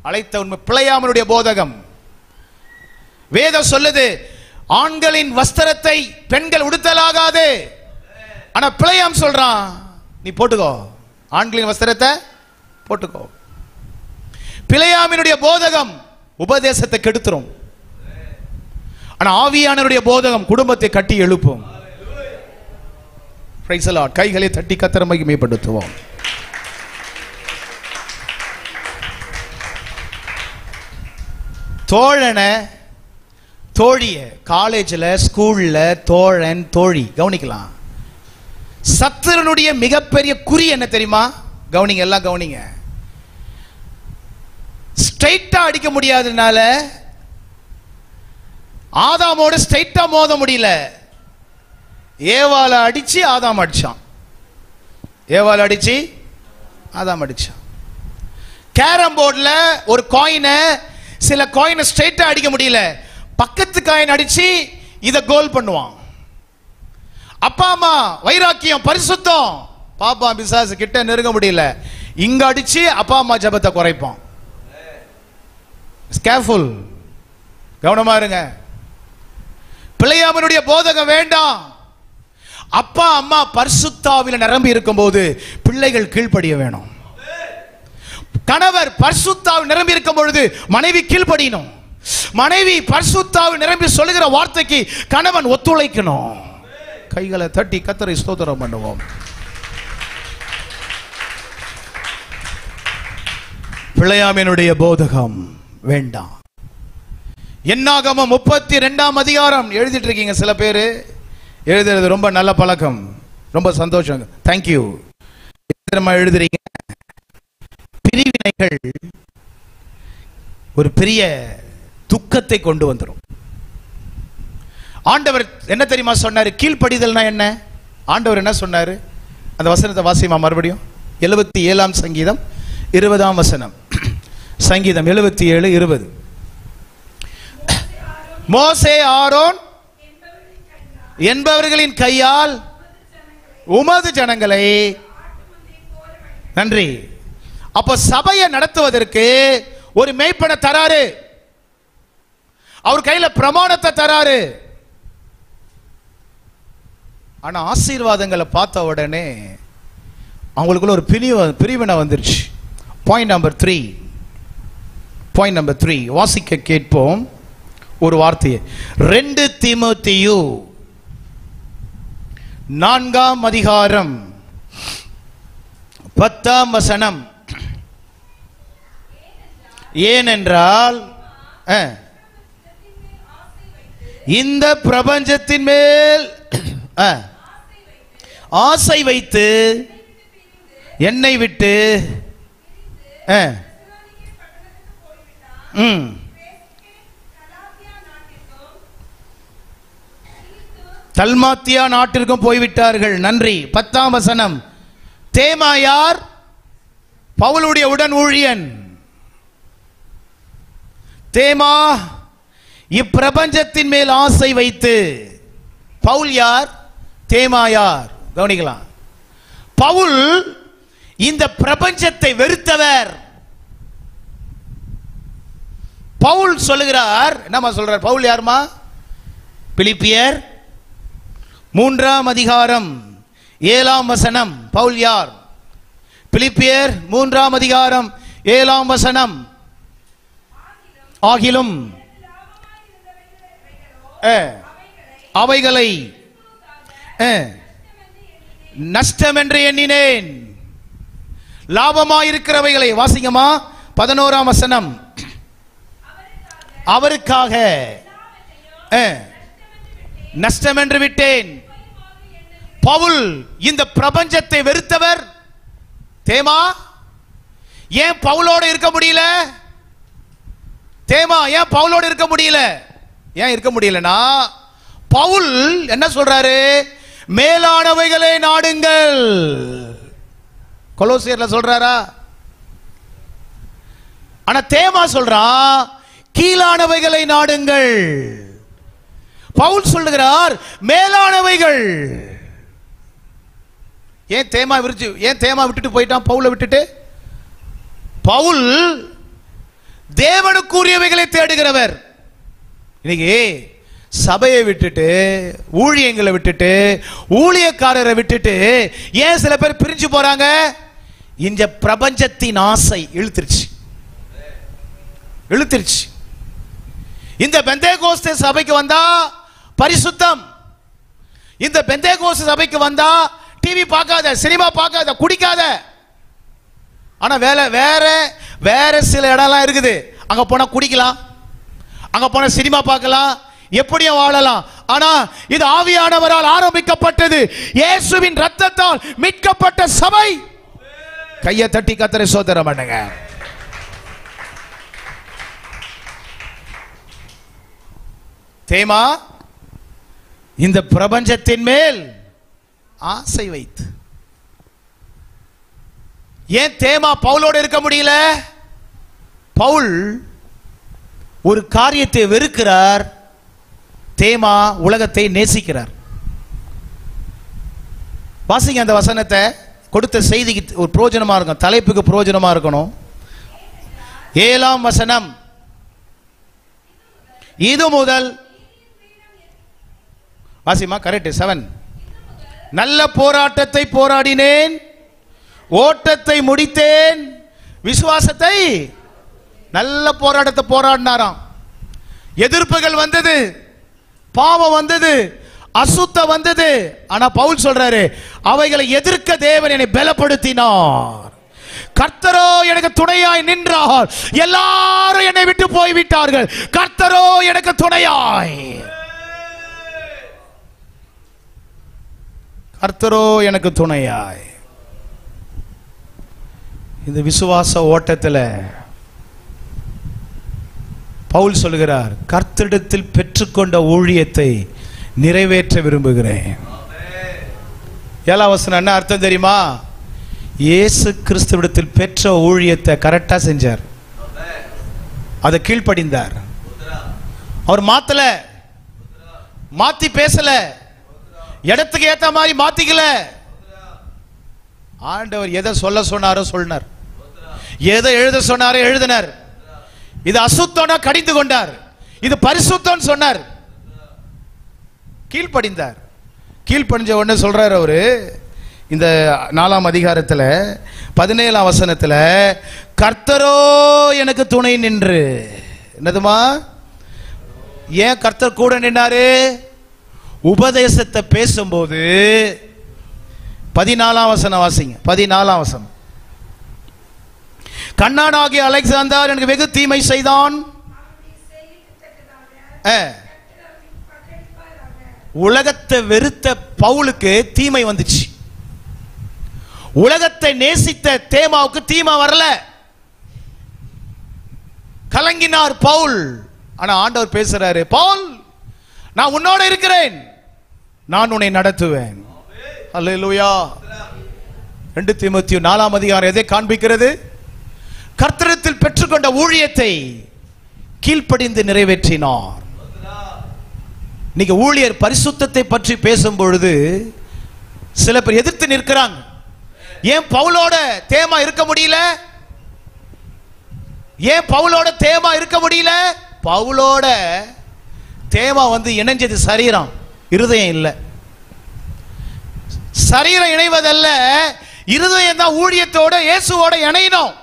அழைத்த உண்மை. பிலேயாமினுடைய போதகம். வேதம் சொல்லுது, ஆண்களின் வஸ்திரத்தை பெண்கள் உடுத்தலாகாது. ஆனா பிலேயாம் சொல்றான், நீ போட்டுக்கோ, ஆண்களின் வஸ்திரத்தை போட்டுக்கோ. பிலேயாமினுடைய போதகம் உபதேசத்தை கெடுத்துரும். ஆனா ஆவியானவருடைய போதகம் குடும்பத்தை கட்டி எழுப்பும். Price the Lord. கைகளை தட்டி கர்த்தரை மகிமைப்படுத்துவோம். தோழனை தோழிய காலேஜில் ஸ்கூல்ல தோழன் தோழி கவனிக்கலாம். சத்துருனுடைய மிகப்பெரிய குறி என்ன தெரியுமா? கவனிங்க, எல்லாம் கவனிங்க. ஸ்ட்ரைட்டா அடிக்க முடியாதனால ஆதாமோட ஸ்ட்ரைட்டா மோத முடியல. ஏவால அடிச்சு ஆதாம் அடிச்சான். ஏவால அடிச்சு ஆதாம் அடிச்சான். கேரம் போர்டில் ஒரு காயினை, சில காயினை ஸ்ட்ரைட்டா அடிக்க முடியல, பக்கத்து காயின் அடிச்சு இத கோல் பண்ணுவான். அப்பா அம்மா வைராக்கியம் பரிசுத்தம், பாப்பா பிசாசு கிட்ட நெருங்க முடியல, இங்க அடிச்சு அப்பா அம்மா ஜெபத்தை குறைப்பான். கேர்ஃபுல், கவனமா இருங்க. பிலேயாமினுடைய போதகம் வேண்டாம். அப்பா அம்மா பரிசுத்தாவில நிரம்பி இருக்கும் போது பிள்ளைகள் கீழ்ப்படிய வேணும். கணவர் பரிசுத்தாவில் நிரம்பி இருக்கும் பொழுது மனைவி கீழ்ப்படியணும். மனைவி பரிசுத்தாவில் நிரம்பி சொல்லுகிற வார்த்தைக்கு கணவன் ஒத்துழைக்கணும். கைகளை தட்டி கர்த்தரை ஸ்தோத்திரம் பண்ணுவோம். பிள்ளையாமினுடைய போதகம் வேண்டாம். என்னாகமம் 32ஆம் அதிகாரம் எழுதிட்டு இருக்கீங்க. சில பேர் எழுதுறது ரொம்ப நல்ல பழக்கம், ரொம்ப சந்தோஷம். தேங்க்யூ. எழுதுறீங்க. பிரிவினைகள் ஒரு பெரிய துக்கத்தை கொண்டு வந்துடும். ஆண்டவர் என்ன தெரியுமா சொன்னாரு? கீழ்ப்படிதல்னா என்ன? ஆண்டவர் என்ன சொன்னாரு? அந்த வசனத்தை வாசிமா மறுபடியும். 77ஆம் சங்கீதம் 20ஆம் வசனம். சங்கீதம் 77:20. மோசே ஆரோன் என்பவர்களின் கையால் உமது ஜனங்களை. நன்றி. அப்ப சபையை நடத்துவதற்கு ஒரு மேய்ப்பனை தராரு, அவர் கையில பிரமாணத்தை தராரு. ஆனா ஆசீர்வாதங்களை பார்த்த உடனே அவங்களுக்குள்ள ஒரு பிரிவினை வந்துருச்சு. பாயிண்ட் நம்பர் 3 வாசிக்க கேட்போம் ஒரு வார்த்தையை. 2 தீமோத்தேயு 4ஆம் அதிகாரம் 10ஆம் வசனம். ஏனென்றால் இந்த பிரபஞ்சத்தின் மேல் ஆசை வைத்து என்னை விட்டு தல்மாத்தியா நாட்டிற்கும் போய்விட்டார்கள். நன்றி. 10ஆம் வசனம். தேமா யார்? பவுலுடைய உடன் ஊழியன். தேமா இப்பிரபஞ்சத்தின் மேல் ஆசை வைத்து. பவுல் யார்? தேமா யார்? கவனிக்கலாம். பவுல் இந்த பிரபஞ்சத்தை வெறுத்தவர். பவுல் சொல்லுகிறார், என்னமா சொல்றார்? பவுல் யாருமா? பிலிப்பியர் 3ஆம் அதிகாரம் 7ஆம் வசனம். பவுல் யார்? பிலிப்பியர் 3ஆம் அதிகாரம் 7ஆம் வசனம். ஆகிலும் அவைகளை நஷ்டம் என்று எண்ணினேன். லாபமாயிருக்கிறவைகளை வாசிங்கம்மா. 11ஆம் வசனம். அவருக்காக நஷ்டம் என்று விட்டேன். பவுல் இந்த பிரபஞ்சத்தை வெறுத்தவர். தேமா ஏன் பவுலோடு இருக்க முடியல? தேமா ஏன் பவுலோடு இருக்க முடியல? ஏன் இருக்க முடியலனா, பவுல் என்ன சொல்றாரு? மேலானவைகளை நாடுங்கள். கொலோசியர்ல சொல்றாரா? ஆனா தேமா சொல்றான் கீழானவைகளை நாடுங்கள். பவுல் சொல்லுகிறார் மேலானவைகள். ஏன் தேமா விட்டுட்டு போயிட்டான்? பவுலை விட்டுட்டு. பவுல் தேவனுக்குரியவைகளை தேடுகிறவர். இன்னைக்கு சபையை விட்டுட்டு, ஊழியங்களை விட்டுட்டு, ஊழியக்காரரை விட்டுட்டு ஏன் சில பேர் பிரிஞ்சு போறாங்க? இந்த பிரபஞ்சத்தின் ஆசை இழுத்துருச்சு. இந்த பெந்தேகோஸ்தே சபைக்கு வந்தா பரிசுத்தம். இந்த பெந்தேகோஸ்தே சபைக்கு வந்தா டிவி பார்க்காத, சினிமா பார்க்காத, குடிக்காத. ஆனா வேற சில இடம்லாம் இருக்குது. அங்க போனா குடிக்கலாம், அங்க போனா சினிமா பார்க்கலாம், எப்படியும் வாழலாம். ஆனா இது ஆவியானவரால் ஆரம்பிக்கப்பட்டது, இயேசுவின் இரத்தத்தால் மீட்கப்பட்ட சபை. கையை தட்டி கர்த்தரை ஸ்தோத்திரம் பண்ணுங்க. தேமா இந்த பிரபஞ்சத்தின் மேல் ஆசை வைத்து. ஏன் தேமா பவுலோடு இருக்க முடியல? பவுல் ஒரு காரியத்தை வெறுக்கிறார், தேமா உலகத்தை நேசிக்கிறார். வாசிங்க அந்த வசனத்தை. கொடுத்த செய்திக்கு ஒரு பிரயோஜனமா இருக்கும், தலைப்புக்கு பிரயோஜனமா இருக்கணும். 7ஆம் வசனம். இது முதல் வாசிமா. கரெக்ட். 7. நல்ல போராட்டத்தை போராடினேன், ஓட்டத்தை முடித்தேன், விசுவாசத்தை நல்ல போராட்டத்தை போராடினாராம். எதிர்ப்புகள் வந்தது, பாவம் வந்தது, அசுத்தம் வந்தது. ஆனா பவுல் சொல்றாரு, அவைகளை எதிர்க்க தேவன் என்னை பலப்படுத்தினார். கர்த்தரோ எனக்கு துணையாய் நின்றார். எல்லாரும் என்னை விட்டு போய்விட்டார்கள், கர்த்தரோ எனக்கு துணையாய். கர்த்தரோ எனக்கு துணையாய். இந்த விசுவாச ஓட்டத்தில் பவுல் சொல்கிறார், கர்த்தரிடத்தில் பெற்றுக்கொண்ட ஊழியத்தை நிறைவேற்ற விரும்புகிறேன். 7ஆம் வசனம் என்ன அர்த்தம் தெரியுமா? இயேசு கிறிஸ்துவிடத்தில் பெற்ற ஊழியத்தை கரெக்டா செஞ்சார், அதை கீழ்ப்படிந்தார். அவர் மாத்தல, மாத்தி பேசல, இடத்துக்கு ஏத்த மாதிரி மாத்திக்கல. ஆண்டவர் எதை சொல்ல சொன்னாரோ சொன்னார், எதை எழுத சொன்னாரோ எழுதினார். இது அசுத்தம்னா கடிந்து கொண்டார், இது பரிசுத்தம் சொன்னார், கீழ்ப்படிந்தார். கீழ்ப்படிஞ்ச உடனே சொல்றாரு அவரு இந்த 4ஆம் அதிகாரத்தில் 17ஆம் வசனத்தில், கர்த்தரோ எனக்கு துணை நின்று. என்னதுமா? ஏன் கர்த்தர் கூட நின்னாரு? உபதேசத்தை பேசும்போது 14ஆம் வசனம் வாசிங்க. 14ஆம் வசனம். கண்ணானாகிய அலெக்சாந்தர் எனக்கு வெகு தீமை செய்தான். உலகத்தை வெறுத்த பவுலுக்கு தீமை வந்துச்சு. உலகத்தை நேசித்த தேமாவுக்கு தீமை வரல, கலங்கினார் பவுல். ஆனா ஆண்டவர் பேசுறாரு, பவுல் நான் உன்னோட இருக்கிறேன், நான் உன்னை நடத்துவேன். அல்லேலூயா. 2 தீமோத்தேயு 4ஆம் அதிகாரம் எதை காண்பிக்கிறது? கர்த்தரிடத்தில் பெற்றுக்கொண்ட ஊழியத்தை கீழ்ப்படிந்து நிறைவேற்றினார். இன்னைக்கு ஊழியர் பரிசுத்தத்தை பற்றி பேசும் பொழுது சில பேர் எதிர்த்து நிற்கிறாங்க. ஏன் பவுலோட தேமா இருக்க முடியல? ஏன் பவுலோட தேமா இருக்க முடியல? பவுலோட தேமா இணைஞ்சது சரீரம், இருதயம் இல்லை. சரீரம் இணைவதல்ல, இருதயம் தான் ஊழியத்தோட இயேசுவோட இணையணும்.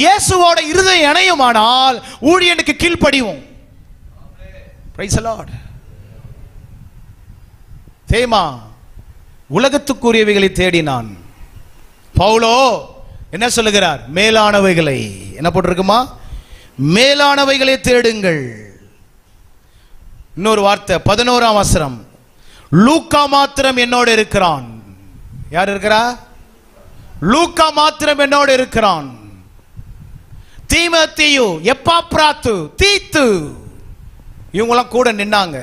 இயேசுவோட இருதயம் இணையுமானால் ஊழியனுக்கு கீழ்ப்படியும். Praise the Lord. தேமா உலகத்துக்குரியவைகளை தேடினான். பவுலோ என்ன சொல்லுகிறார்? மேலானவைகளை. என்ன போட்டிருக்குமா? மேலானவைகளை தேடுங்கள். இன்னொரு வார்த்தை 11ஆம் வசனம், லூக்கா மாத்திரம் என்னோடு இருக்கிறான். யார் இருக்கிறா? லூக்கா மாத்திரம் என்னோடு இருக்கிறான். தீமோத்தேயு, எப்பாப்ராத்து, தீத்து இவங்கெல்லாம் கூட நின்னாங்க,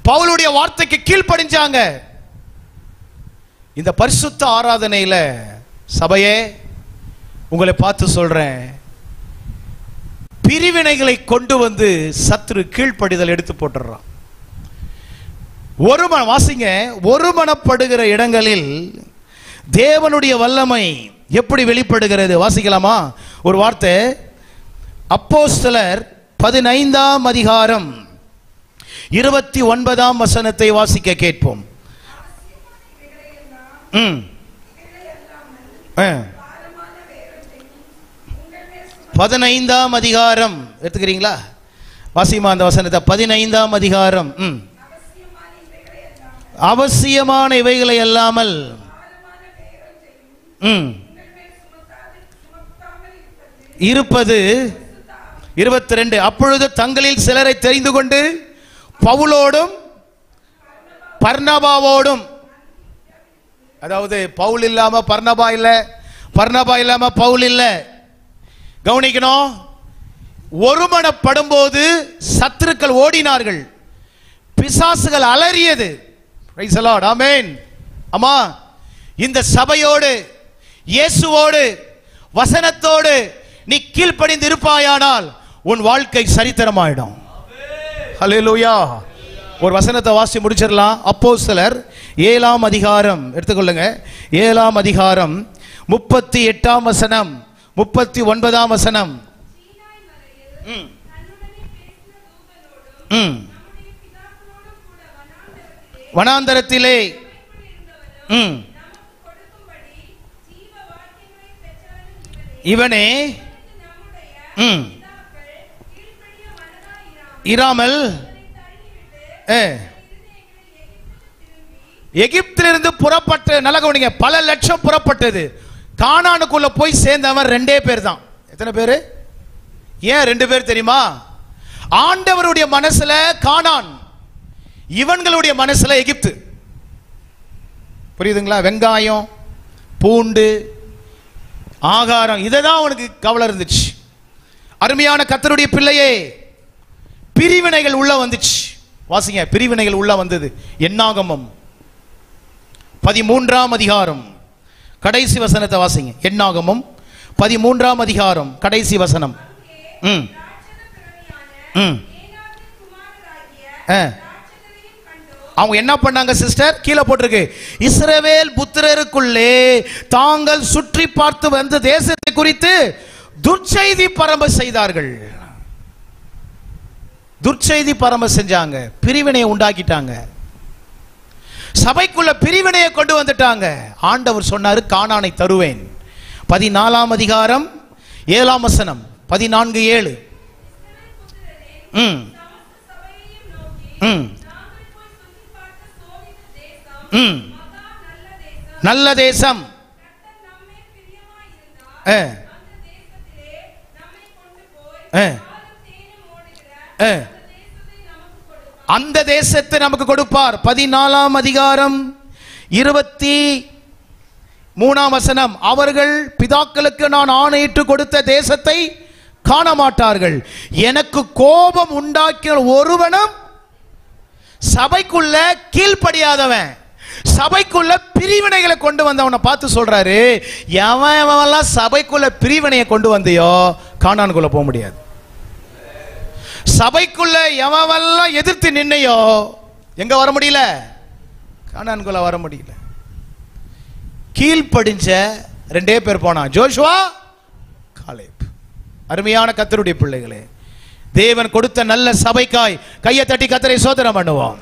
பவுலுடைய வார்த்தைக்கு கீழ்ப்படிஞ்சாங்க. இந்த பரிசுத்த ஆராதனையில சபையே உங்களை பார்த்து சொல்றேன், பிரிவினைகளை கொண்டு சத்துரு கீழ்ப்படிதல் எடுத்து போட்டுறான். வாசிங்க, ஒருமனப்படுகிற இடங்களில் தேவனுடைய வல்லமை எப்படி வெளிப்படுகிறது? வாசிக்கலாமா ஒரு வார்த்தை? அப்போஸ்தலர் 15ஆம் அதிகாரம் 29ஆம் வசனத்தை வாசிக்க கேட்போம். 15ஆம் அதிகாரம் எடுத்துக்கிறீங்களா? வாசிமா அந்த வசனத்தை. 15ஆம் அதிகாரம். அவசியமான இவைகளை அல்லாமல் இருப்பது. 22. அப்பொழுது தங்களில் சிலரை தெரிந்து கொண்டு பவுலோடும் பர்னபாவோடும், அதாவது பவுல் இல்லாம பர்னபா இல்ல, பர்னபா இல்லாம பவுல் இல்ல. கவனிக்கணும். ஒருமனப்படும் போது சத்துருக்கள் ஓடினார்கள், பிசாசுகள் அலறியது. Price the Lord. ஆமென். அம்மா, இந்த சபையோடு இயேசுவோடு வசனத்தோடு நீ கீழ்ப்படிந்து இருப்பாயானால் உன் வாழ்க்கை சரித்திரமாயிடும். ஹல்லேலூயா. ஒரு வசனத்தை வாசி முடிச்சிடலாம். அப்போஸ்தலர் 7ஆம் அதிகாரம் எடுத்துக்கொள்ளுங்க. 7ஆம் அதிகாரம் 38ஆம் வசனம், 39ஆம் வசனம். வனாந்தரத்திலே இவனே இராமல் எகிப்திலிருந்து புறப்பட்டு, நல்ல கவனிங்க, பல லட்சம் புறப்பட்டது. கானானுக்குள்ள போய் சேர்ந்தவன் 2 பேர் தான். எத்தனை பேரு? ஏன் 2 பேர் தெரியுமா? ஆண்டவருடைய மனசுல கானான், இவன்களுடைய மனசுல எகிப்து. புரியுதுங்களா? வெங்காயம், பூண்டு, ஆகாரம், இததான் அவனுக்கு கவலை இருந்துச்சு. அருமையான கர்த்தருடைய பிள்ளையே, பிரிவினைகள் உள்ள வந்துச்சு. வாசிங்க, பிரிவினைகள் உள்ள வந்தது. என்னாகமம் 13ஆம் அதிகாரம் கடைசி வசனத்தை வாசிங்க. என்னாகமம் 13ஆம் அதிகாரம் கடைசி வசனம். அவங்க என்ன பண்ணாங்க சிஸ்டர்? கீழே போட்டிருக்கு, இஸ்ரவேல் புத்திரருக்குள்ளே தாங்கள் சுற்றி பார்த்து வந்த தேசத்தை குறித்து துர்ச்செய்தி பரம்ப செய்தார்கள். துர்ச்செய்தி பரம்ப செஞ்சாங்க, பிரிவினையை உண்டாக்கிட்டாங்க, சபைக்குள்ள பிரிவினையை கொண்டு வந்துட்டாங்க. ஆண்டவர் சொன்னாரு, கானானை தருவேன். 14ஆம் அதிகாரம் 7ஆம் வசனம், 14:7. நல்ல தேசம், அந்த தேசத்தை நமக்கு கொடுப்பார். 14ஆம் அதிகாரம் 23ஆம் வசனம், அவர்கள் பிதாக்களுக்கு நான் ஆணையிட்டு கொடுத்த தேசத்தை காண மாட்டார்கள், எனக்கு கோபம் உண்டாக்கிய ஒருவனும் சபைக்குள்ள கீழ்ப்படியாதவன், சபைக்குள்ள பிரிவினைகளை கொண்டு வந்தவனை பார்த்து சொல்றாரு, எவன் சபைக்குள்ள பிரிவினையை கொண்டு வந்தியோ கானானுக்குள்ள போக முடியாது. சபைக்குள்ள எவெல்லாம் எதிர்த்து நின்னையோ எங்க வர முடியல? கானானுக்குள்ள வர முடியல. கீழ்ப்படிஞ்ச 2 பேர் போனான், ஜோஷுவா, காலேப். அருமையான கர்த்தருடைய பிள்ளைகளே, தேவன் கொடுத்த நல்ல சபைக்காய் கையை தட்டி கர்த்தரை சோதனம் பண்ணுவோம்.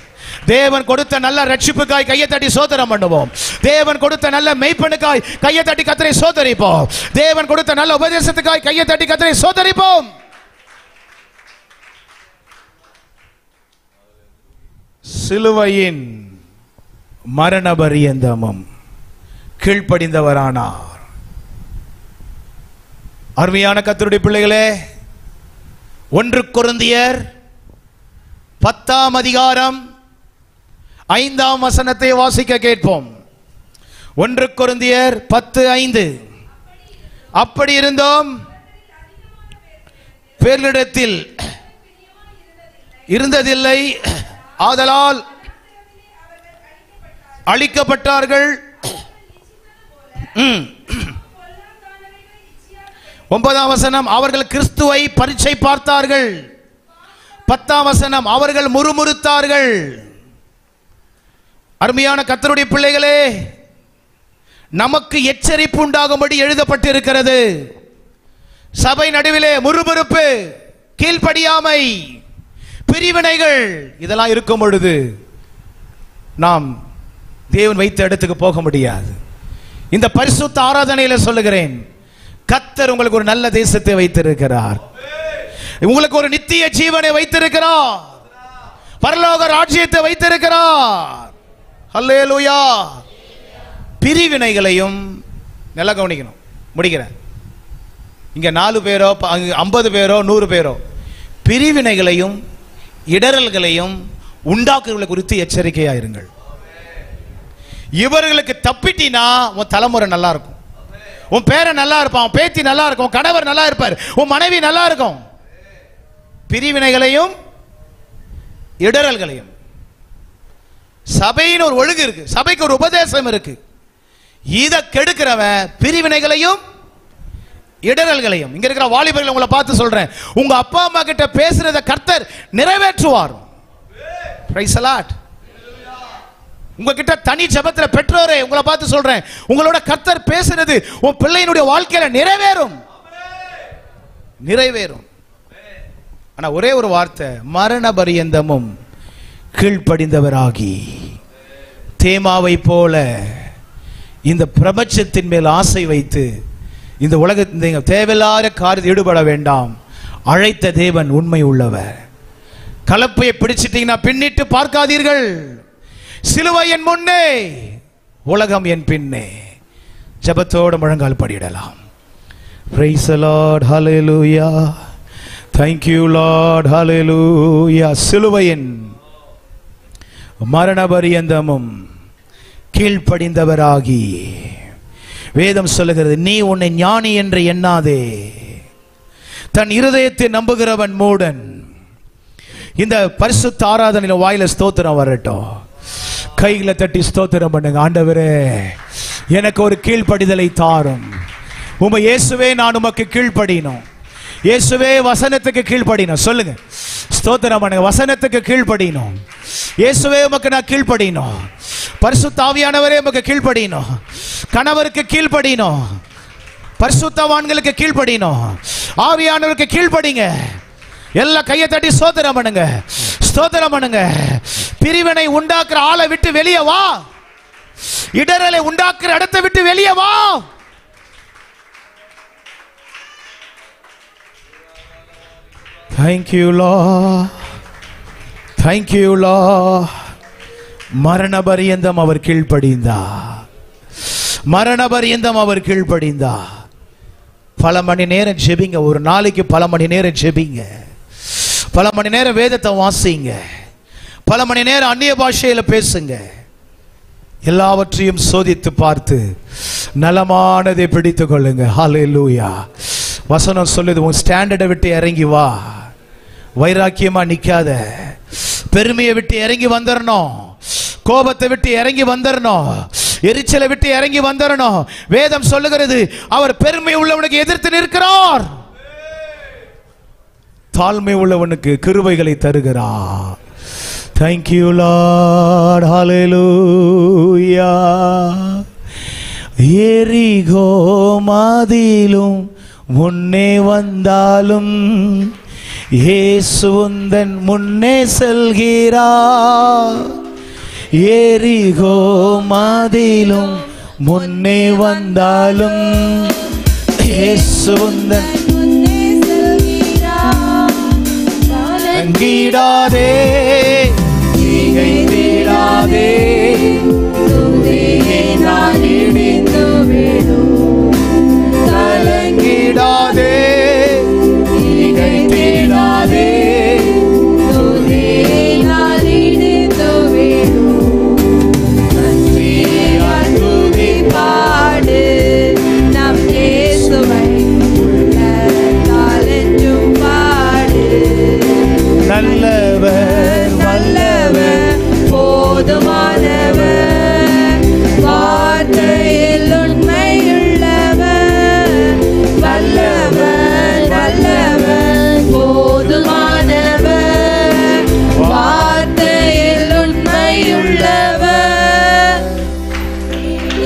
தேவன் கொடுத்த நல்ல ரட்சிப்புக்காய் கையை தட்டி சோதனம் பண்ணுவோம். தேவன் கொடுத்த நல்ல மெய்ப்பனுக்காய் கையை தட்டி கர்த்தரை சோதரிப்போம். தேவன் கொடுத்த நல்ல உபதேசத்துக்காய் கையை தட்டி கர்த்தரை சோதரிப்போம். சிலுவையின் மரண பரியந்தமும் கீழ்ப்படிந்தவரானார். அருமையான கர்த்தருடைய பிள்ளைகளே, 1 கொரிந்தியர் 10ஆம் அதிகாரம் 5ஆம் வசனத்தை வாசிக்க கேட்போம். 1 கொரிந்தியர் 10:5. அப்படி இருந்தோம் பேரிடத்தில் இருந்ததில்லை, ஆதலால் அழிக்கப்பட்டார்கள். 9ஆம் வசனம், அவர்கள் கிறிஸ்துவை பரீட்சை பார்த்தார்கள். 10ஆம் வசனம், அவர்கள் முறுமுறுத்தார்கள். அருமையான கர்த்தருடைய பிள்ளைகளே, நமக்கு எச்சரிப்பு உண்டாகும்படி எழுதப்பட்டிருக்கிறது. சபை நடுவிலே முறுமுறுப்பு, கீழ்ப்படியாமை, பிரிவினைகள், இதெல்லாம் இருக்கும் பொழுது நாம் தேவன் வைத்த இடத்துக்கு போக முடியாது. இந்த பரிசுத்த ஆராதனையில் சொல்லுகிறேன், கர்த்தர் உங்களுக்கு ஒரு நல்ல தேசத்தை வைத்திருக்கிறார். உங்களுக்கு ஒரு நித்திய ஜீவனை வைத்திருக்கிறார். பரலோக ராஜ்யத்தை வைத்திருக்கிறார். அல்லேலூயா. பிரிவினைகளையும் நல்லா கவனிக்கணும். முடிக்கிறேன். இங்க 4 பேரோ 50 பேரோ 100 பேரோ பிரிவினைகளையும் இடரல்களையும் உண்டாக்குறவர்களை குறித்து எச்சரிக்கையாயிருங்கள். இவர்களுக்கு தப்பிட்டினா உன் தலைமுறை நல்லா இருக்கும், உன் பேரன் நல்லா இருப்பான், உன் பேத்தி நல்லா இருக்கும், உன் கணவர் நல்லா இருப்பார், உன் மனைவி நல்லா இருக்கும். பிரிவினைகளையும் இடரல்களையும். சபையின் ஒரு ஒழுங்கு இருக்கு, சபைக்கு ஒரு உபதேசம் இருக்கு. இதை கெடுக்கிறவன் பிரிவினைகளையும் இடரல்களையும். இங்க இருக்கிற வாலிபர்கள் உங்களை பார்த்து சொல்றேன், உங்க அப்பா அம்மா கிட்ட பேசுறத கர்த்தர் நிறைவேற்றுவார். Price the Lord. உங்ககிட்ட தனி ஜெபத்துல பெற்றோரே உங்களை பார்த்து சொல்றேன், உங்களோட கர்த்தர் பேசுறது உன் பிள்ளையினுடைய வாழ்க்கையில நிறைவேறும், நிறைவேறும். ஆனா ஒரே ஒரு வார்த்தை, மரண பரியந்தமும் கீழ்ப்படிந்தவராகி தேமாவை போல இந்த பிரபஞ்சத்தின் மேல் ஆசை வைத்து இந்த உலகத்தில் தேவையில்லாத காரியத்தில் ஈடுபட வேண்டாம். அழைத்த தேவன் உண்மை உள்ளவர். கலப்பையை பிடிச்சிட்டீங்கன்னா பின்னிட்டு பார்க்காதீர்கள். சிலுவை என் முன்னே, உலகம் என் பின்னே. ஜெபத்தோடு முழங்கால் படியிடலாம். Praise the Lord, hallelujah. Thank you Lord, hallelujah. சிலுவையின் மரண பரியந்தமும் கீழ்ப்படிந்தவராகி, வேதம் சொல்லுகிறது, நீ உன்னை ஞானி என்று எண்ணாதே, தன் இருதயத்தை நம்புகிறவன் மூடன். இந்த பரிசுத்த ஆராதனையில வாயில ஸ்தோத்திரம் வரட்டும். கைகளை தட்டி ஸ்தோத்திரம் பண்ணுங்க. ஆண்டவரே, எனக்கு ஒரு கீழ்ப்படிதலை தாரும். உம்மை இயேசுவே, நான் உமக்கு கீழ்ப்படினோம். இயேசுவே, வசனத்துக்கு கீழ்ப்படினோம். சொல்லுங்க, ஸ்தோத்திரம் பண்ணுங்க. வசனத்துக்கு கீழ்ப்படினோம். இயேசுவே, உமக்கு நான் கீழ்ப்படினோம். பரிசுத்த ஆவியானவரே, உமக்கு கீழ்ப்படினோம். கணவருக்கு கீழ்ப்படினோம். பரிசுத்தவான்களுக்கு கீழ்ப்படினோம். ஆவியானவருக்கு கீழ்ப்படிங்க. எல்லா கையை தட்டி ஸ்தோத்திரம் பண்ணுங்க. ஸ்தோத்திரம் பண்ணுங்க. பிரிவினை உண்டாக்குற ஆளை விட்டு வெளியே வா. இடரலை உண்டாக்குற இடத்தை விட்டு வெளியே வா. Thank you Lord. Thank you Lord. மரண பரியந்தம் அவர் கீழ்ப்படிந்தார். மரண பரியந்தம் அவர் கீழ்ப்படிந்தார். பல மணி நேரம் ஜெபிங்க. ஒரு நாளைக்கு பல மணி நேரம் ஜெபிங்க. பல மணி நேரம் வேதத்தை வாசிங்க. பல மணி நேரம் அந்நிய பாஷையில பேசுங்க. எல்லாவற்றையும் சோதித்து பார்த்து நலமானதை பிடித்துக் கொள்ளுங்க. ஹல்லேலூயா. வசனம் சொல்லுது, உன் ஸ்டாண்டர்டை விட்டு இறங்கி வா. வைராக்கியமா நிக்காத. பெருமையை விட்டு இறங்கி வந்துடணும். கோபத்தை விட்டு இறங்கி வந்துடணும். எரிச்சலை விட்டு இறங்கி வந்துடணும். வேதம் சொல்லுகிறது, அவர் பெருமை உள்ளவனுக்கு எதிர்த்து நிற்கிறார், தாழ்மை உள்ளவனுக்கு கிருபைகளை தருகிறார். Thank you Lord, hallelujah. எரிகோ மதிலும் முன்னே வந்தாலும் இயேசு உந்தன் முன்னே செல்கிறார். எரிகோ மதிலும் முன்னே வந்தாலும் இயேசு உந்தன் முன்னே செல்கிறார். கலங்கிடாதே, திகைத்திடாதே, துதியை நான் இடிந்து விடும். கலங்கிடாதே, திகைத்திடாதே, துதியை நான் இடிந்து விடும். நன்றியால் துதி பாடு நம் இயேசுவை உள்ளத்தால் என்றும் பாடு. நல்லவர், நல்லவர், போதுமானவர், வார்த்தையில் உண்மையுள்ளவர். வல்லவர், நல்லவர், போதுமானவர், வார்த்தையில் உண்மையுள்ளவர்.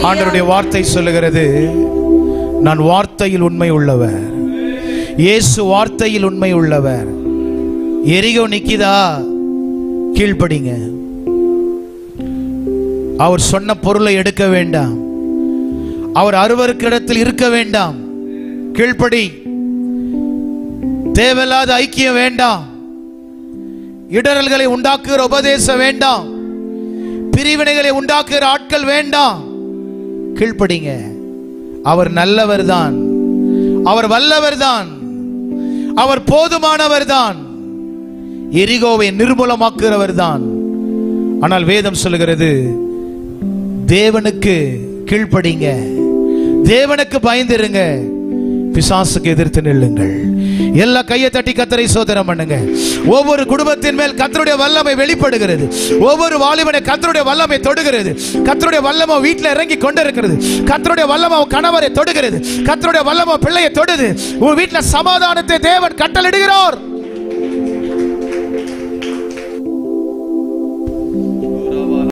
ஆண்டவருடைய வார்த்தை சொல்லுகிறது, நான் வார்த்தையில் உண்மை உள்ளவர். இயேசு வார்த்தையில் உண்மை உள்ளவர். எரிகோ நிக்கிதா, கீழ்ப்படிங்க. அவர் சொன்ன பொருளை எடுக்க வேண்டாம். அவர் அருவருக்கு இடத்தில் இருக்க வேண்டாம். கீழ்ப்படி. தேவையில்லாத ஐக்கியம் வேண்டாம். இடரல்களை உண்டாக்குகிற உபதேசம் வேண்டாம். பிரிவினைகளை உண்டாக்குகிற ஆட்கள் வேண்டாம். கீழ்ப்படிங்க. அவர் நல்லவர் தான். அவர் வல்லவர் தான். அவர் போதுமானவர் தான். எரிகோவை நிர்மூலமாக்குகிறவர் தான். ஆனால் வேதம் சொல்லுகிறது, தேவனுக்கு கீழ்ப்படிங்க, தேவனுக்கு பயந்திருங்க, பிசாசுக்கு எதிர்த்து நில்லுங்கள். எல்லா கையை தட்டி கர்த்தரை சோதனம் பண்ணுங்க. ஒவ்வொரு குடும்பத்தின் மேல் கர்த்தருடைய வல்லமை வெளிப்படுகிறது. ஒவ்வொரு வாலிபனை கர்த்தருடைய வல்லமை தொடுகிறது. கர்த்தருடைய வல்லமை வீட்டில் இறங்கி கொண்டிருக்கிறது. கர்த்தருடைய வல்லமை கணவரை தொடுகிறது. கர்த்தருடைய வல்லமை பிள்ளையை தொடுது. உன் வீட்டில் சமாதானத்தை தேவன் கட்டளையிடுகிறார்.